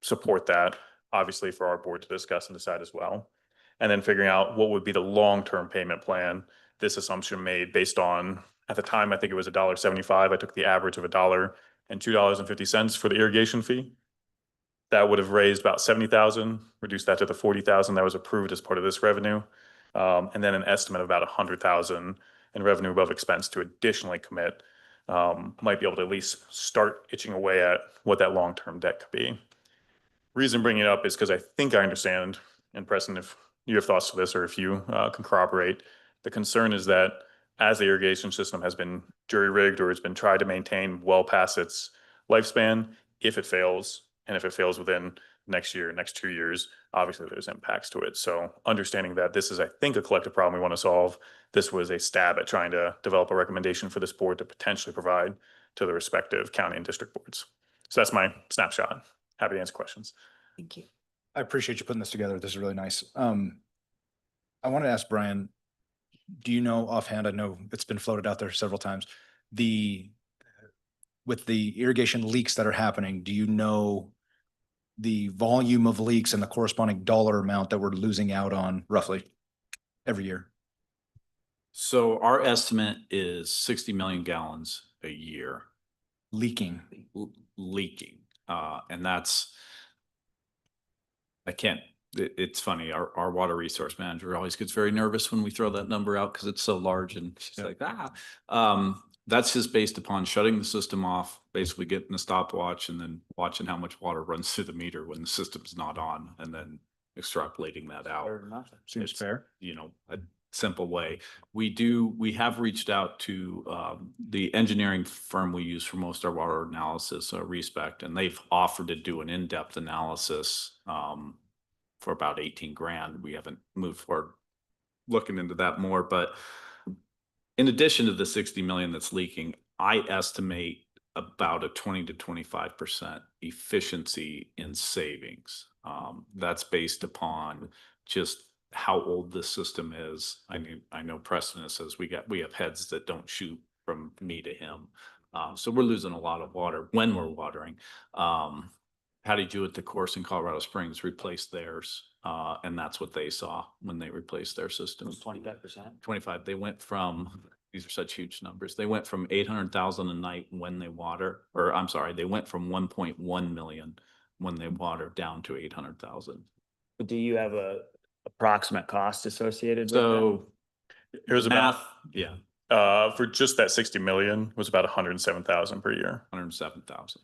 support that, obviously for our board to discuss and decide as well. And then figuring out what would be the long-term payment plan. This assumption made based on, at the time, I think it was $1.75. I took the average of $1 and $2.50 for the irrigation fee. That would have raised about $70,000, reduced that to the $40,000 that was approved as part of this revenue. And then an estimate of about $100,000 in revenue above expense to additionally commit, might be able to at least start itching away at what that long-term debt could be. Reason I'm bringing it up is because I think I understand, and Preston, if you have thoughts to this or if you can corroborate, the concern is that as the irrigation system has been jury-rigged or it's been tried to maintain well past its lifespan, if it fails, and if it fails within next year, next 2 years, obviously there's impacts to it. So understanding that this is, I think, a collective problem we want to solve, this was a stab at trying to develop a recommendation for this board to potentially provide to the respective county and district boards. So that's my snapshot. Happy to answer questions. Thank you. I appreciate you putting this together. This is really nice. I want to ask Brian, do you know offhand, I know it's been floated out there several times, with the irrigation leaks that are happening, do you know the volume of leaks and the corresponding dollar amount that we're losing out on roughly every year? So our estimate is 60 million gallons a year Leaking. leaking. And that's, it's funny, our water resource manager always gets very nervous when we throw that number out because it's so large, and she's like, that's just based upon shutting the system off, basically getting a stopwatch and then watching how much water runs through the meter when the system's not on, and then extrapolating that out. Seems It's, fair. a simple way. We have reached out to the engineering firm we use for most of our water analysis, Respect, and they've offered to do an in-depth analysis for about 18 grand. We haven't moved forward looking into that more, but in addition to the 60 million that's leaking, I estimate about a 20 to 25% efficiency in savings. That's based upon just how old this system is. I know Preston says we have heads that don't shoot from me to him. So we're losing a lot of water when we're watering. Patty Jewett, the course in Colorado Springs, replaced theirs. And that's what they saw when they replaced their system. 25%. 25. They went from, these are such huge numbers. They went from 800,000 a night when they water, or I'm sorry, they went from 1.1 million when they water down to 800,000. But do you have a approximate cost associated with So It was about, yeah, for just that 60 million was about 107,000 per year. 107,000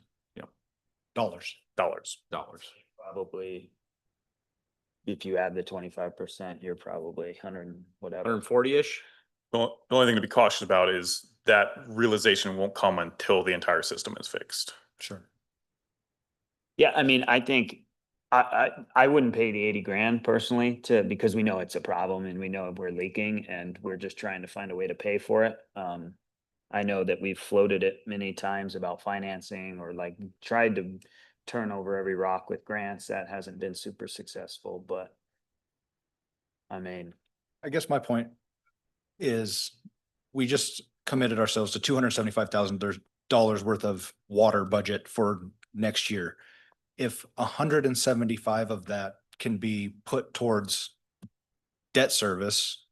Dollars. Dollars. that? Probably, if you add the 25%, you're probably 100 whatever. 140-ish? The only thing to be cautious about is that realization won't come until the entire system is fixed. Sure. Yeah, I mean, I think I wouldn't pay the 80 grand personally because we know it's a problem and we know we're leaking and we're just trying to find a way to pay for it. I know that we've floated it many times about financing or like tried to turn over every rock with grants. That hasn't been super successful, but I mean, I guess my point is we just committed ourselves to $275,000 worth of water budget for next year. If 175 of that can be put towards debt service,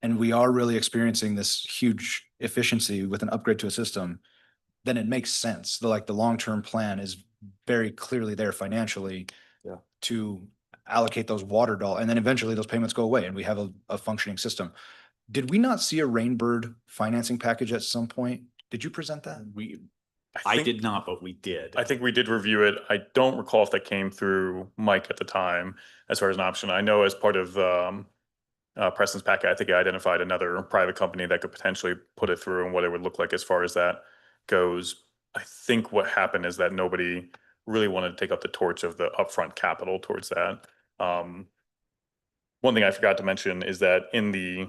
and we are really experiencing this huge efficiency with an upgrade to a system, then it makes sense. The long-term plan is very clearly there financially. Yeah. To allocate those water dollars, and then eventually those payments go away and we have a functioning system. Did we not see a Rainbird financing package at some point? Did you present that? I think- did not, but we did. I think we did review it. I don't recall if that came through Mike at the time as far as an option. I know as part of Preston's packet, I think I identified another private company that could potentially put it through and what it would look like as far as that goes. I think what happened is that nobody really wanted to take up the torch of the upfront capital towards that. One thing I forgot to mention is that in the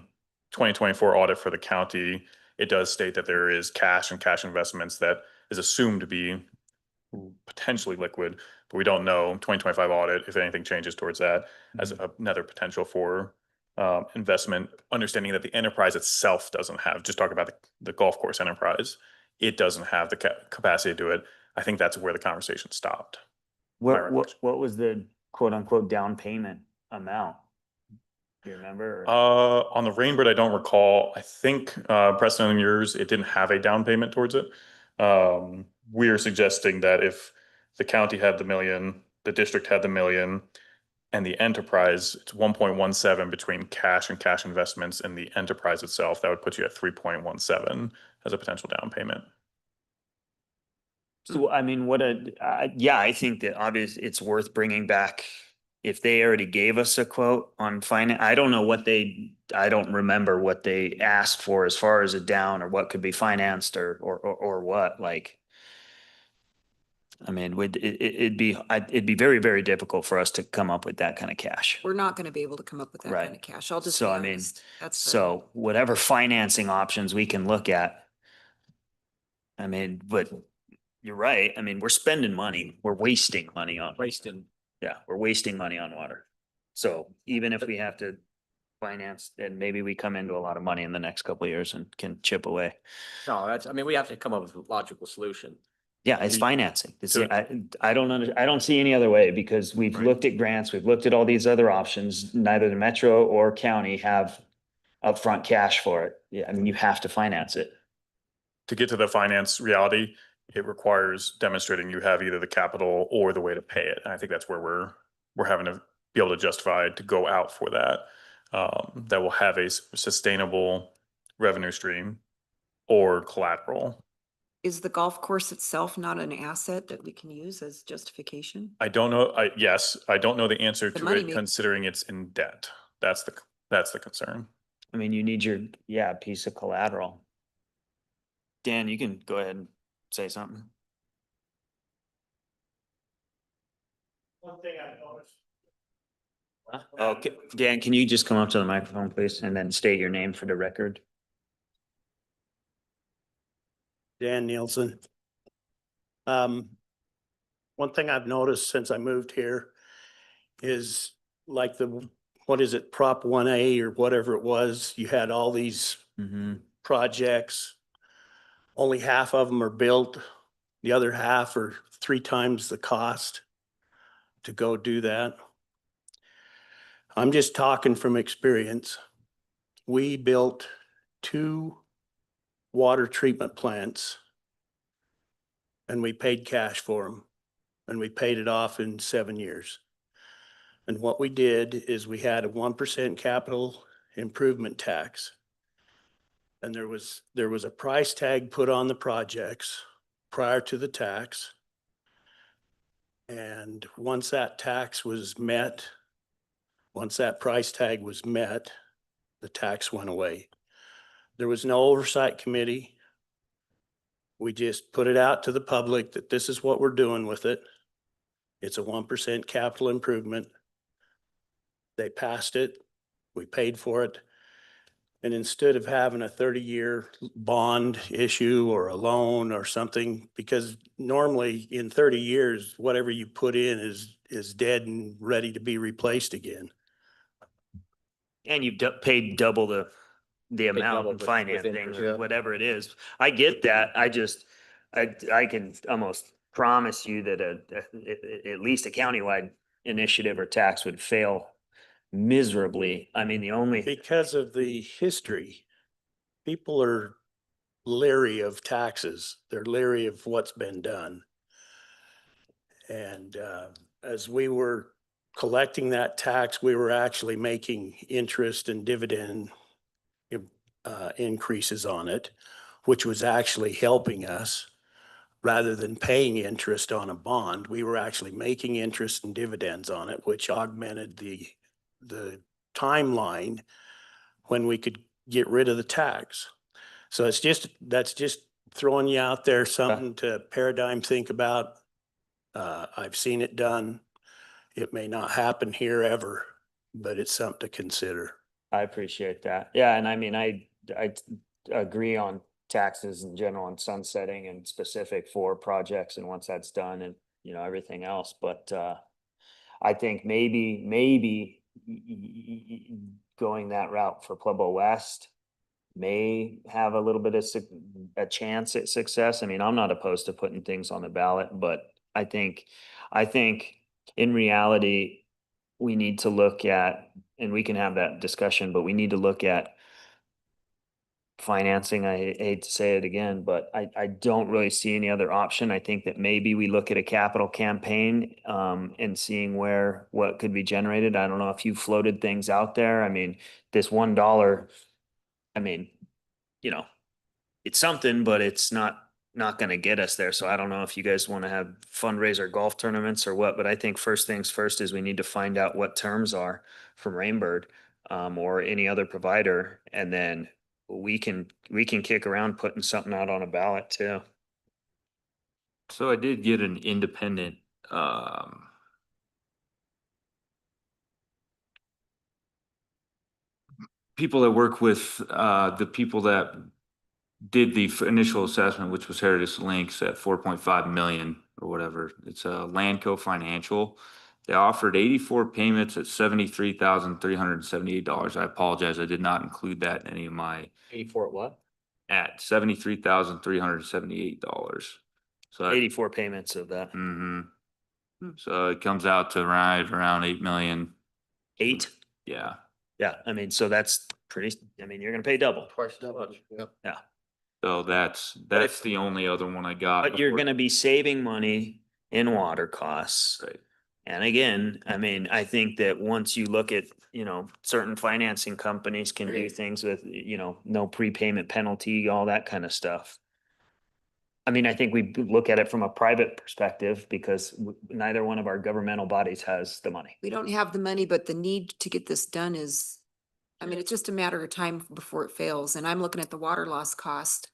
2024 audit for the county, it does state that there is cash and cash investments that is assumed to be potentially liquid, but we don't know. 2025 audit, if anything changes towards that, as another potential for investment, understanding that the enterprise itself doesn't have, just talk about the golf course enterprise, it doesn't have the capacity to do it. I think that's where the conversation stopped. what was the quote unquote down payment amount? Do you remember? On the Rainbird, I don't recall. I think Preston and yours, it didn't have a down payment towards it. We are suggesting that if the county had the million, the district had the million, and the enterprise, it's 1.17 between cash and cash investments in the enterprise itself, that would put you at 3.17 as a potential down payment. So, I mean, yeah, I think that obviously it's worth bringing back. If they already gave us a quote on finance, I don't know I don't remember what they asked for as far as a down or what could be financed or what, like. I mean, it'd be very, very difficult for us to come up with that kind of cash. We're not gonna be able to come up with that Right. kind of cash. I'll just be So, I mean, honest. That's the- So whatever financing options we can look at. I mean, but you're right. I mean, we're spending money. We're wasting money on. Wasting. Yeah, we're wasting money on water. So even if we have to finance, then maybe we come into a lot of money in the next couple of years and can chip away. No, we have to come up with a logical solution. Yeah, it's financing. It's, So- I don't see any other way because we've Right. looked at grants, we've looked at all these other options. Neither the metro or county have upfront cash for it. Yeah, I mean, you have to finance it. To get to the finance reality, it requires demonstrating you have either the capital or the way to pay it. And I think that's where we're having to be able to justify to go out for that. That will have a sustainable revenue stream or collateral. Is the golf course itself not an asset that we can use as justification? I don't know. Yes, I don't know the answer The to money it ma- considering it's in debt. That's the concern. I mean, you need your, piece of collateral. Dan, you can go ahead and say something. One thing I've noticed. Okay, Dan, can you just come up to the microphone, please, and then state your name for the record? Dan Nielsen. One thing I've noticed since I moved here is like what is it, Prop 1A or whatever it was, you had all these Mm-hmm. projects. Only half of them are built. The other half are 3 times the cost to go do that. I'm just talking from experience. We built 2 water treatment plants and we paid cash for them and we paid it off in 7 years. And what we did is we had a 1% capital improvement tax. And there was a price tag put on the projects prior to the tax. And once that tax was met, once that price tag was met, the tax went away. There was no oversight committee. We just put it out to the public that this is what we're doing with it. It's a 1% capital improvement. They passed it. We paid for it. And instead of having a 30-year bond issue or a loan or something, because normally in 30 years, whatever you put in is dead and ready to be replaced again. And you've paid double the amount double in with financing, interest. or whatever it is. I get that. I can almost promise you that at least a countywide initiative or tax would fail miserably. I mean, the only, Because of the history, people are leery of taxes. They're leery of what's been done. And as we were collecting that tax, we were actually making interest and dividend increases on it, which was actually helping us. Rather than paying interest on a bond, we were actually making interest and dividends on it, which augmented the timeline when we could get rid of the tax. So that's just throwing you out there, something to paradigm think about. I've seen it done. It may not happen here ever, but it's something to consider. I appreciate that. Yeah, and I mean, I agree on taxes in general and sunsetting and specific for projects and once that's done and, you know, everything else. But I think maybe going that route for Pueblo West may have a little bit of a chance at success. I mean, I'm not opposed to putting things on the ballot, but I think in reality, we need to look at, and we can have that discussion, but we need to look at financing. I hate to say it again, but I don't really see any other option. I think that maybe we look at a capital campaign and seeing what could be generated. I don't know if you floated things out there. I mean, this $1, I mean, you know, it's something, but it's not going to get us there. So I don't know if you guys want to have fundraiser golf tournaments or what, but I think first things first is we need to find out what terms are from Rainbird or any other provider, and then we can kick around putting something out on a ballot too. So I did get an independent, people that work with, the people that did the initial assessment, which was Heritage Links at 4.5 million or whatever. It's a Landco Financial. They offered 84 payments at $73,378. I apologize, I did not include that in any of my. 84 at what? At $73,378. So 84 payments of that. So it comes out to right around 8 million. 8? Yeah. Yeah, I mean, so that's pretty, I mean, you're gonna pay double. Twice that much. Yep. Yeah. So that's the only other one I got. But you're gonna be saving money in water costs. Right. And again, I mean, I think that once you look at, you know, certain financing companies can do things with, you know, no prepayment penalty, all that kind of stuff. I mean, I think we look at it from a private perspective because neither one of our governmental bodies has the money. We don't have the money, but the need to get this done is, I mean, it's just a matter of time before it fails. And I'm looking at the water loss cost.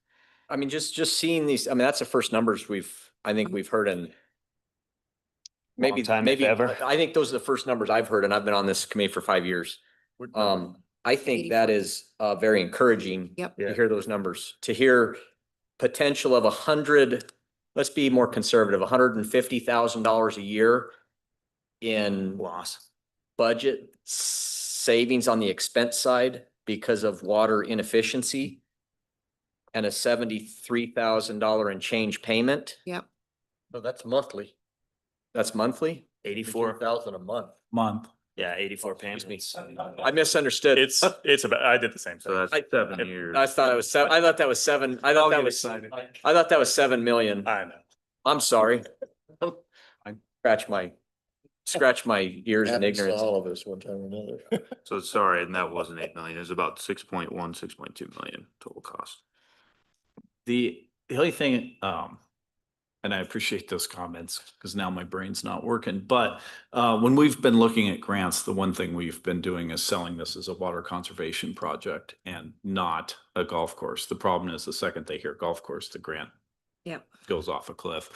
I mean, just seeing these, I mean, that's the first numbers I think we've heard in maybe, time, if ever. I think those are the first numbers I've heard, and I've been on this committee for 5 years. I think that is very encouraging. Yep. To hear those numbers, to hear potential of 100, let's be more conservative, $150,000 a year in Loss. budget savings on the expense side because of water inefficiency, and a $73,000 and change payment. Yep. So that's monthly. That's monthly? 84,000 a month. Month. Yeah, 84 payments. I misunderstood. It's about, I did the same So thing. that's 7 years. I thought it was seven. I thought that was seven. I thought that was, I thought that was 7 million. I know. I'm sorry. Scratch my ears in Happens to ignorance. all of us one time or another. So sorry, and that wasn't 8 million. It was about 6.1, 6.2 million total cost. The only thing, and I appreciate those comments because now my brain's not working, but when we've been looking at grants, the one thing we've been doing is selling this as a water conservation project and not a golf course. The problem is the second they hear golf course, the grant Yep. goes off a cliff.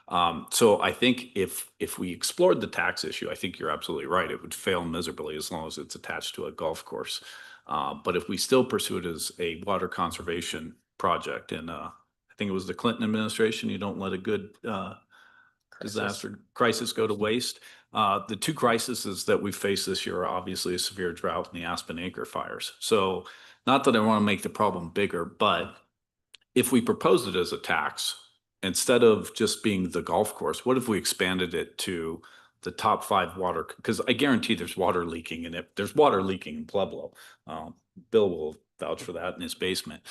So I think if we explored the tax issue, I think you're absolutely right. It would fail miserably as long as it's attached to a golf course. But if we still pursue it as a water conservation project, and I think it was the Clinton administration, you don't let a good disaster crisis go to waste. The two crises that we face this year are obviously a severe drought and the Aspen Acre fires. So not that I want to make the problem bigger, but if we proposed it as a tax, instead of just being the golf course, what if we expanded it to the top 5 water? Because I guarantee there's water leaking in it. There's water leaking in Pueblo. Bill will vouch for that in his basement.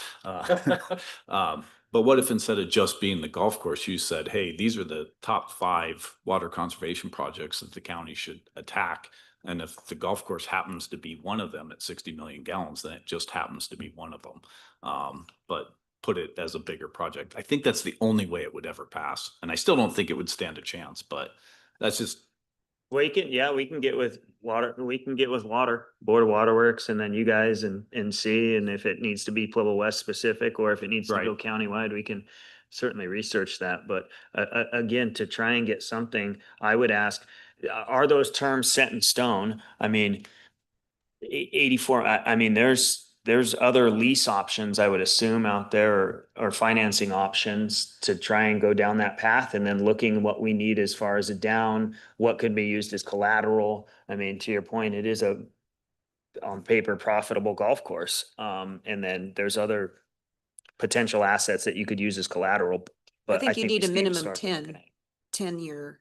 But what if instead of just being the golf course, you said, hey, these are the top 5 water conservation projects that the county should attack. And if the golf course happens to be one of them at 60 million gallons, then it just happens to be one of them. But put it as a bigger project. I think that's the only way it would ever pass. And I still don't think it would stand a chance, but that's just, We can get with water, Board of Waterworks, and then you guys and see, and if it needs to be Pueblo West specific, or if it needs to go Right. countywide, we can certainly research that. But again, to try and get something, I would ask, are those terms set in stone? I mean, 84, I mean, there's other lease options, I would assume, out there, or financing options to try and go down that path, and then looking what we need as far as a down, what could be used as collateral. I mean, to your point, it is a on paper profitable golf course. And then there's other potential assets that you could use as collateral. But think you we need a just to minimum start looking at it. 10-year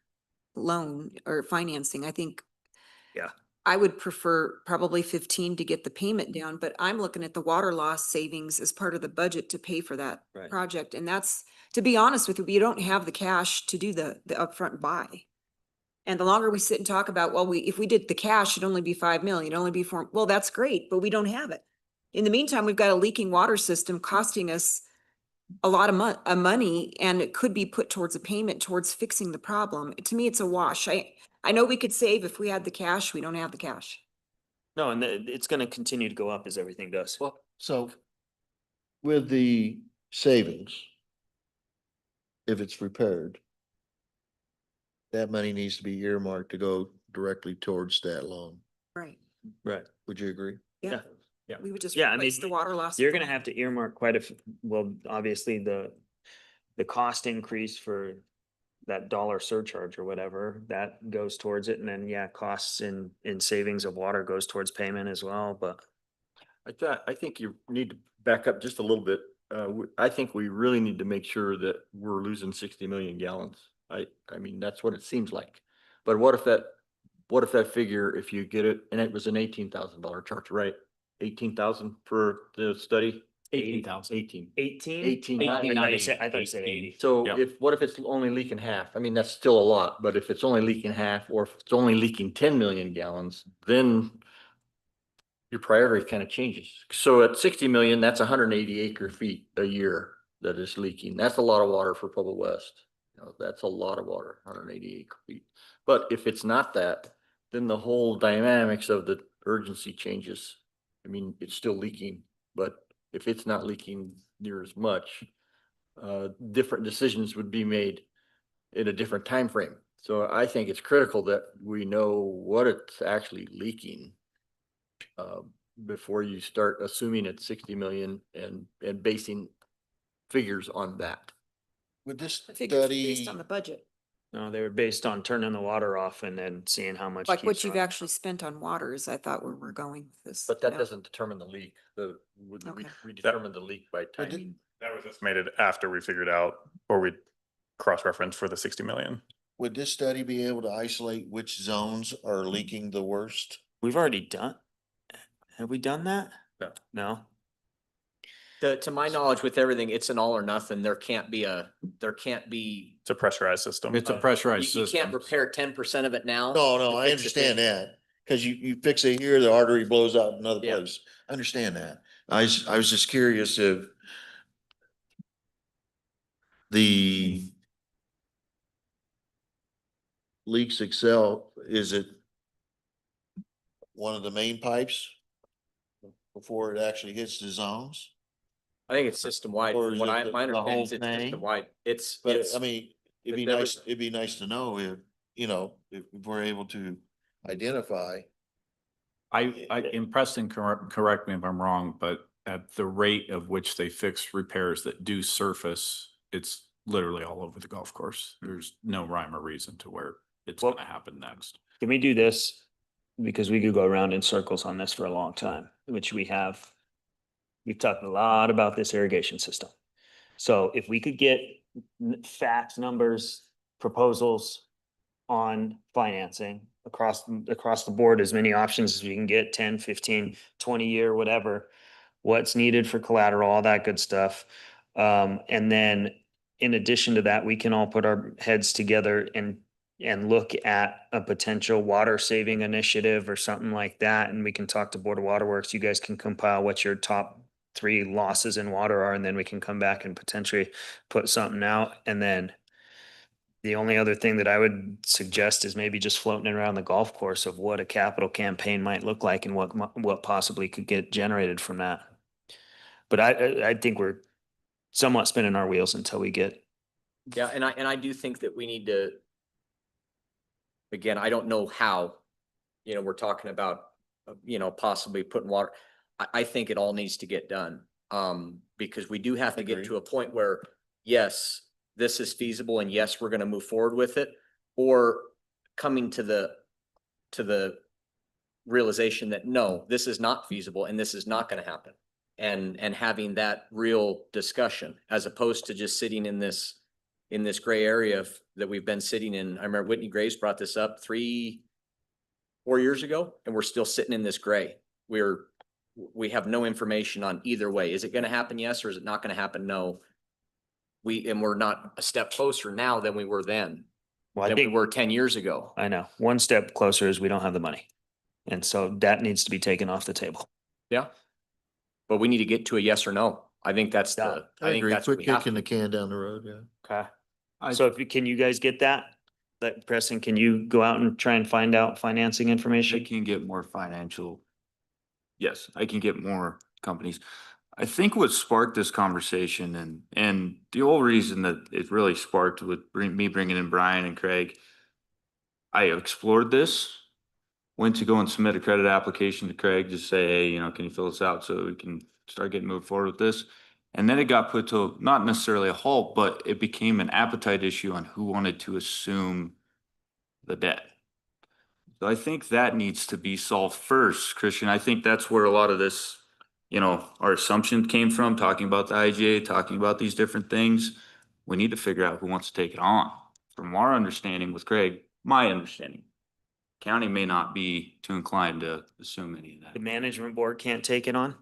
loan or financing. I think. Yeah. I would prefer probably 15 to get the payment down, but I'm looking at the water loss savings as part of the budget to pay for that Right. project. And that's, to be honest with you, you don't have the cash to do the upfront buy. And the longer we sit and talk about, well, if we did the cash, it'd only be 5 million, it'd only be 4, well, that's great, but we don't have it. In the meantime, we've got a leaking water system costing us a lot of money, and it could be put towards a payment towards fixing the problem. To me, it's a wash. I know we could save if we had the cash. We don't have the cash. No, and it's gonna continue to go up as everything does. Well, so with the savings, if it's repaired, that money needs to be earmarked to go directly towards that loan. Right. Right. Would you agree? Yeah. Yeah. We would just Yeah, I mean, replace the water loss. You're gonna have to earmark quite well, obviously the cost increase for that dollar surcharge or whatever, that goes towards it. And then, yeah, costs in savings of water goes towards payment as well, but. I think you need to back up just a little bit. I think we really need to make sure that we're losing 60 million gallons. I mean, that's what it seems like. But what if that figure, if you get it, and it was an $18,000 charge, right? 18,000 for the study? 18,000. 18. 18? 18. I thought you said 80. So Yeah. what if it's only leaking half? I mean, that's still a lot, but if it's only leaking half, or if it's only leaking 10 million gallons, then your priority kind of changes. So at 60 million, that's 180 acre feet a year that is leaking. That's a lot of water for Pueblo West. You know, that's a lot of water, 180 acre feet. But if it's not that, then the whole dynamics of the urgency changes. I mean, it's still leaking, but if it's not leaking near as much, different decisions would be made in a different time frame. So I think it's critical that we know what it's actually leaking before you start assuming it's 60 million and basing figures on that. With this The figures are study, based on the budget, No, they were based on turning the water off and then seeing how much. like what keeps you've running. actually spent on water is, I thought, where we're going with this. But that Yeah. doesn't determine the leak. Okay. We determine the leak by But timing. That was estimated after we figured out, or we cross-referenced for the 60 million. would this study be able to isolate which zones are leaking the worst? We've already done, have we done that? No. No? To my knowledge, with everything, it's an all or nothing. There can't be, It's a pressurized system. It's a pressurized you can't system. repair 10% of it now. No, no, to I fix it understand then. that. Cause you fix it here, the artery blows out in another Yeah. place. I understand that. I was just curious if the leaks itself, is it one of the main pipes before it actually hits the zones? I think it's system wide. Or is What it my the whole understanding is it's thing? system wide. But It's, I mean, it'd be nice to know if, you know, if we're able to identify. And Preston, correct me if I'm wrong, but at the rate of which they fix repairs that do surface, it's literally all over the golf course. There's no rhyme or reason to where it's Well- gonna happen next. Can we do this? Because we could go around in circles on this for a long time, which we have. We've talked a lot about this irrigation system. So if we could get facts, numbers, proposals on financing across the board, as many options as we can get, 10, 15, 20-year, whatever. What's needed for collateral, all that good stuff. And then in addition to that, we can all put our heads together and look at a potential water saving initiative or something like that. And we can talk to Board of Waterworks. You guys can compile what your top 3 losses in water are, and then we can come back and potentially put something out. And then the only other thing that I would suggest is maybe just floating it around the golf course of what a capital campaign might look like and what possibly could get generated from that. But I think we're somewhat spinning our wheels until we get. Yeah, and I do think that we need to, again, I don't know how, we're talking about, possibly putting water. I think it all needs to get done. Because we do have to get to a point where, yes, this is feasible and yes, we're gonna move forward with it, or coming to the realization that no, this is not feasible and this is not gonna happen. And having that real discussion as opposed to just sitting in this gray area that we've been sitting in. I remember Whitney Graves brought this up 3-4 years ago, and we're still sitting in this gray. We have no information on either way. Is it gonna happen? Yes, or is it not gonna happen? No. We're not a step closer now than we were then, Well, I than we think were 10 years ago. I know one step closer is we don't have the money. And so that needs to be taken off the table. Yeah. But we need to get to a yes or no. I think that's Yeah, I think agree. that's Quit what we have kicking to the can down the road, yeah. Okay. So can you guys get that? Like Preston, can you go out and try and find out financing I information? can get more financial. Yes, I can get more companies. I think what sparked this conversation and the whole reason that it really sparked with me bringing in Brian and Craig. I explored this, went to go and submit a credit application to Craig, just say, hey, can you fill this out so we can start getting moved forward with this? And then it got put to not necessarily a halt, but it became an appetite issue on who wanted to assume the debt. So I think that needs to be solved first, Christian. I think that's where a lot of this, our assumption came from, talking about the IGA, talking about these different things. We need to figure out who wants to take it on. From our understanding with Craig, my understanding, county may not be too inclined to assume any of The that. management board can't take it on?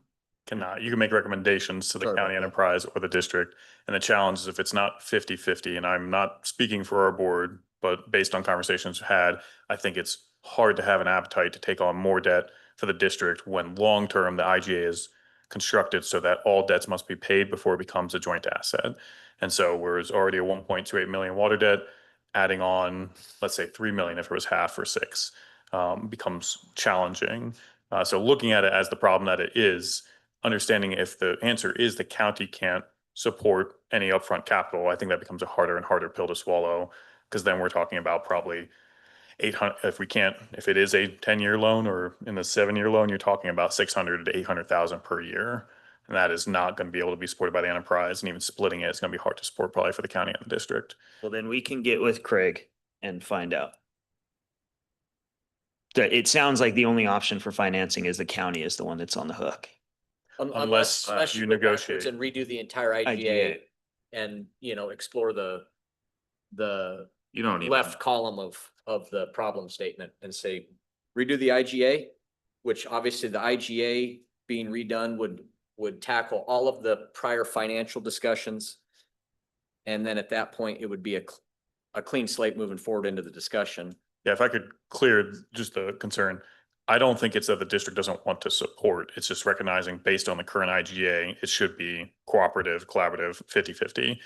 Cannot. You can make recommendations to the Sorry about county that. enterprise or the district. And the challenge is if it's not 50-50, and I'm not speaking for our board, but based on conversations had, I think it's hard to have an appetite to take on more debt for the district when long-term the IGA is constructed so that all debts must be paid before it becomes a joint asset. And so whereas already a 1.28 million water debt, adding on, let's say 3 million if it was half or 6, becomes challenging. So looking at it as the problem that it is, understanding if the answer is the county can't support any upfront capital, I think that becomes a harder and harder pill to swallow. Because then we're talking about probably 800, if it is a 10-year loan or in the 7-year loan, you're talking about 600 to 800,000 per year. And that is not going to be able to be supported by the enterprise, and even splitting it is going to be hard to support probably for the county and the district. Well, then we can get with Craig and find out. It sounds like the only option for financing is the county is the one that's on the hook. Unless, you go backwards negotiate. and redo the entire IGA and, explore the You don't need. left column of the problem statement and say, redo the IGA, which obviously the IGA being redone would tackle all of the prior financial discussions. And then at that point, it would be a clean slate moving forward into the discussion. Yeah, if I could clear just the concern, I don't think it's that the district doesn't want to support. It's just recognizing based on the current IGA, it should be cooperative, collaborative, 50-50.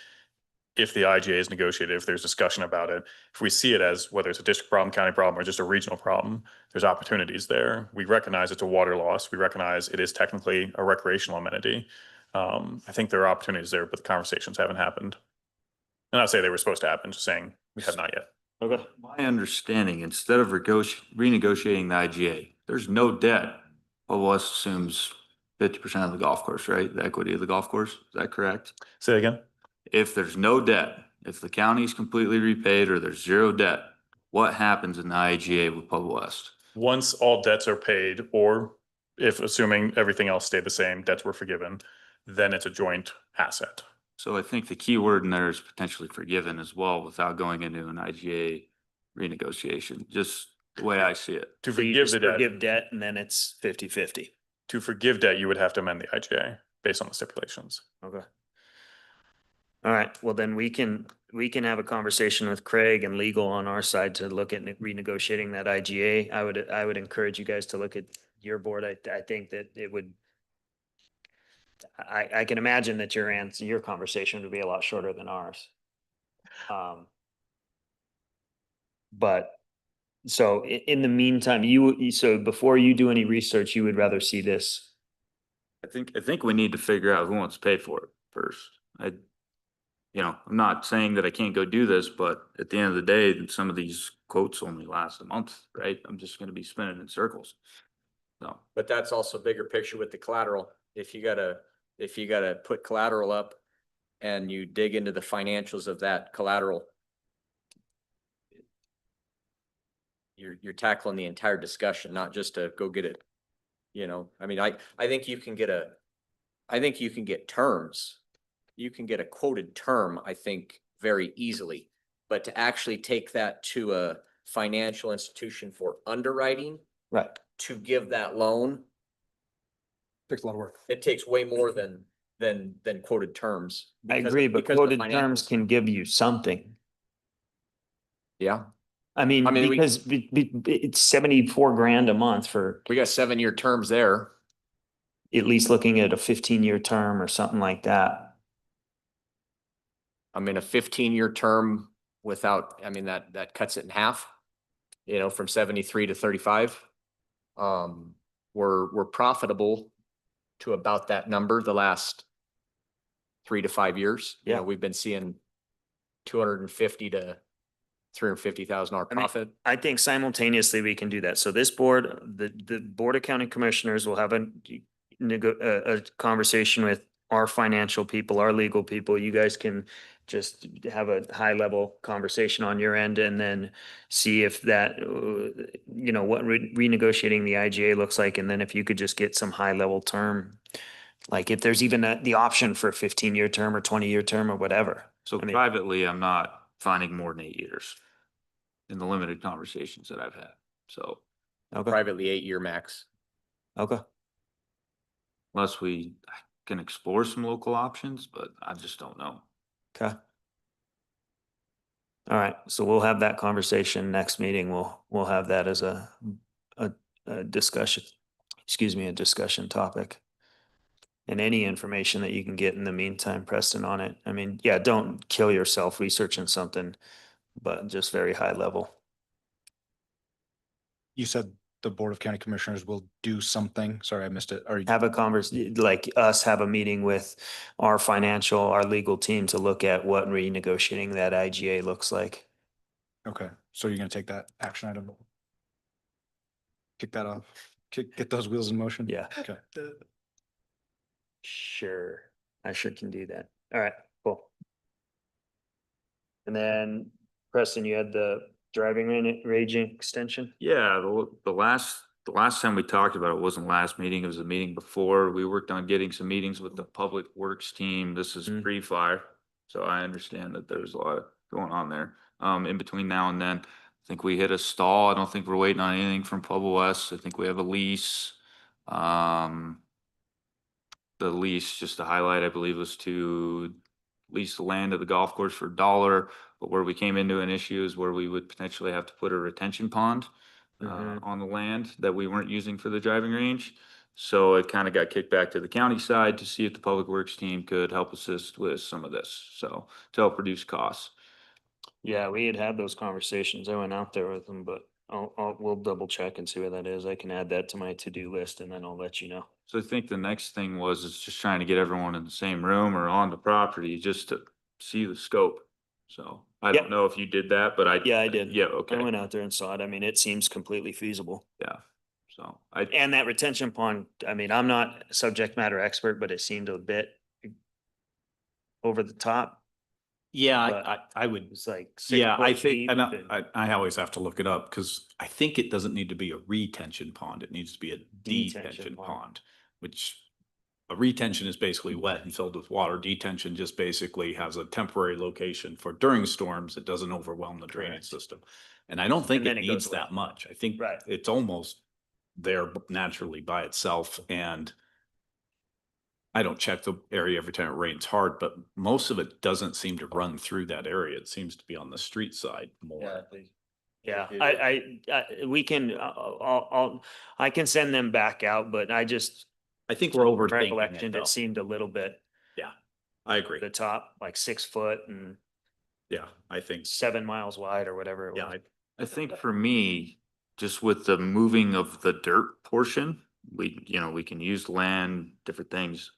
If the IGA is negotiated, if there's discussion about it, if we see it as whether it's a district problem, county problem, or just a regional problem, there's opportunities there. We recognize it's a water loss. We recognize it is technically a recreational amenity. I think there are opportunities there, but the conversations haven't happened. And not say they were supposed to happen, just saying we have not yet. Okay. My understanding, instead of renegotiating the IGA, there's no debt. Pueblo West assumes 50% of the golf course, right? The equity of the golf course. Is that correct? Say that again? If there's no debt, if the county's completely repaid or there's zero debt, what happens in the IGA with Pueblo West? Once all debts are paid, or if assuming everything else stayed the same, debts were forgiven, then it's a joint asset. So I think the key word in there is potentially forgiven as well without going into an IGA renegotiation, just the way I see it. To So you forgive just the debt, forgive debt and then it's 50-50. to forgive debt, you would have to amend the IGA based on the stipulations. Okay. All right, well then we can have a conversation with Craig and legal on our side to look at renegotiating that IGA. I would encourage you guys to look at your board. I think that it would. I can imagine that your conversation would be a lot shorter than ours. But so in the meantime, so before you do any research, you would rather see this. I think we need to figure out who wants to pay for it first. I'm not saying that I can't go do this, but at the end of the day, some of these quotes only last a month, right? I'm just gonna be spinning in circles. So, But that's also bigger picture with the collateral. If you gotta put collateral up and you dig into the financials of that collateral, you're tackling the entire discussion, not just to go get it. I mean, I think you can get terms. You can get a quoted term, I think, very easily. But to actually take that to a financial institution for underwriting, Right. to give that loan, Takes a lot of work. it takes way more than quoted terms. I because- agree, but because the quoted terms financials- can give you something. Yeah, I mean, because it's 74 grand a month for we got 7-year terms there. at least looking at a 15-year term or something like that. I mean, a 15-year term without, I mean, that cuts it in half, from 73 to 35. We're profitable to about that number the last 3 to 5 years. Yeah. We've been seeing $250,000 to $350,000 profit. I think simultaneously we can do that. So this board, the Board of County Commissioners will have a conversation with our financial people, our legal people. You guys can just have a high level conversation on your end and then see if that, what renegotiating the IGA looks like. And then if you could just get some high level term, like if there's even the option for a 15-year term or 20-year term or whatever. so I mean- privately, I'm not finding more than 8 years in the limited conversations that I've had. So Okay, Privately 8-year max. okay. unless we can explore some local options, but I just don't know. Okay. All right, so we'll have that conversation next meeting. We'll have that as a discussion, a discussion topic. And any information that you can get in the meantime, Preston, on it. I mean, yeah, don't kill yourself researching something, but just very high level. You said the Board of County Commissioners will do something. Sorry, I missed it. Have a like us have a meeting with our legal team to look at what renegotiating that IGA looks like. Okay, so you're gonna take that action item? Kick that off, get those wheels in motion? Yeah. Okay. Sure, I sure can do that. All right, cool. And then Preston, you had the driving range extension? Yeah, the last time we talked about it wasn't last meeting, it was the meeting before. We worked on getting some meetings with the Public Works team. This is pre-fire. So I understand that there's a lot going on there. In between now and then, I think we hit a stall. I don't think we're waiting on anything from Pueblo West. I think we have a lease. The lease, just to highlight, I believe was to lease the land of the golf course for $1. But where we came into an issue is where we would potentially have to put a retention pond on the land that we weren't using for the driving range. So it kind of got kicked back to the county side to see if the Public Works team could help assist with some of this. So to help reduce costs. Yeah, we had those conversations. I went out there with them, but we'll double check and see where that is. I can add that to my to-do list and then I'll let you know. So I think the next thing is just trying to get everyone in the same room or on the property just to see the scope. So I Yep. don't know if you did that, but I. Yeah, I did. Yeah, I okay, went out there and saw it. I mean, it seems completely feasible. yeah. So I, And that retention pond, I mean, I'm not a subject matter expert, but it seemed a bit over the top. Yeah, But I would, It's like. 6 yeah, I foot think, deep and and I always have to look it up because I think it doesn't need to be a retention pond. It needs to be a Detention detention pond. pond, which a retention is basically wet and filled with water. Detention just basically has a temporary location for during storms. It doesn't overwhelm the drainage Correct. system. And I don't think And then it it goes needs away. that much. I think Right. it's almost there naturally by itself. And I don't check the area every time it rains hard, but most of it doesn't seem to run through that area. It seems to be on the street side more. Yeah, we can, I can send them back out, but I just. I think we're overthinking it Recollection, though. it seemed a little bit I agree. the top, like 6 foot and Yeah, I think, 7 miles wide or whatever it yeah, was. I think for me, just with the moving of the dirt portion, we, you know, we can use land, different things.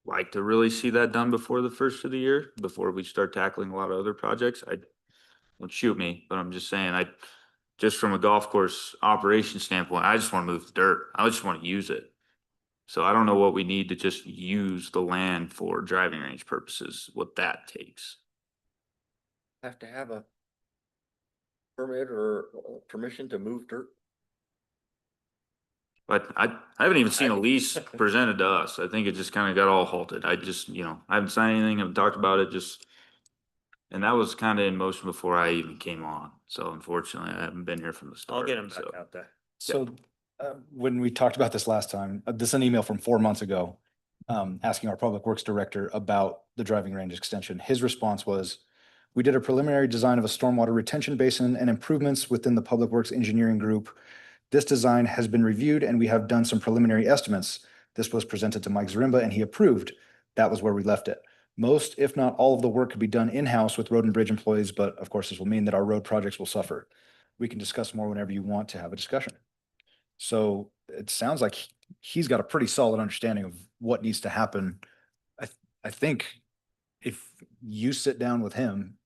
Like to really see that done before the first of the year, before we start tackling a lot of other projects. Don't shoot me, but I'm just saying, just from a golf course operation standpoint, I just want to move the dirt. I just want to use it. So I don't know what we need to just use the land for driving range purposes, what that takes. Have to have a permit or permission to move dirt. But I haven't even seen a lease presented to us. I think it just kind of got all halted. I just, you know, I haven't signed anything, I've talked about it, just. And that was kind of in motion before I even came on. So unfortunately, I haven't been here from the start. I'll get them back so. out there. So when we talked about this last time, this is an email from 4 months ago, asking our public works director about the driving range extension. His response was, we did a preliminary design of a stormwater retention basin and improvements within the public works engineering group. This design has been reviewed and we have done some preliminary estimates. This was presented to Mike Zarimba and he approved. That was where we left it. Most, if not all of the work could be done in-house with road and bridge employees, but of course, this will mean that our road projects will suffer. We can discuss more whenever you want to have a discussion. So it sounds like he's got a pretty solid understanding of what needs to happen. I think if you sit down with him,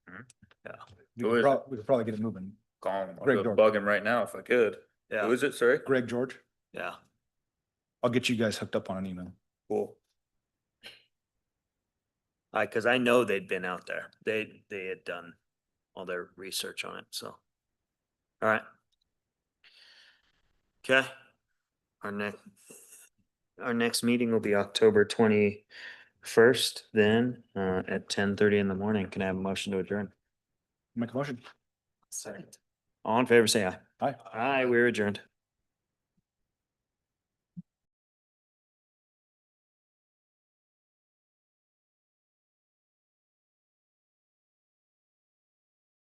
Yeah. we Who could is we could probably get it moving. Call him. I'll Greg go George. bug him right now if I could. Yeah. Who is it, sorry? Greg George, Yeah, I'll get you guys hooked up on an email. cool. Cause I know they'd been out there. They had done all their research on it, so. All right. Okay. Our next meeting will be October 21st, then, at 10:30 in the morning. Can I have a motion to adjourn? Make a motion. Second. All in favor, say aye. Aye. Aye, we're adjourned.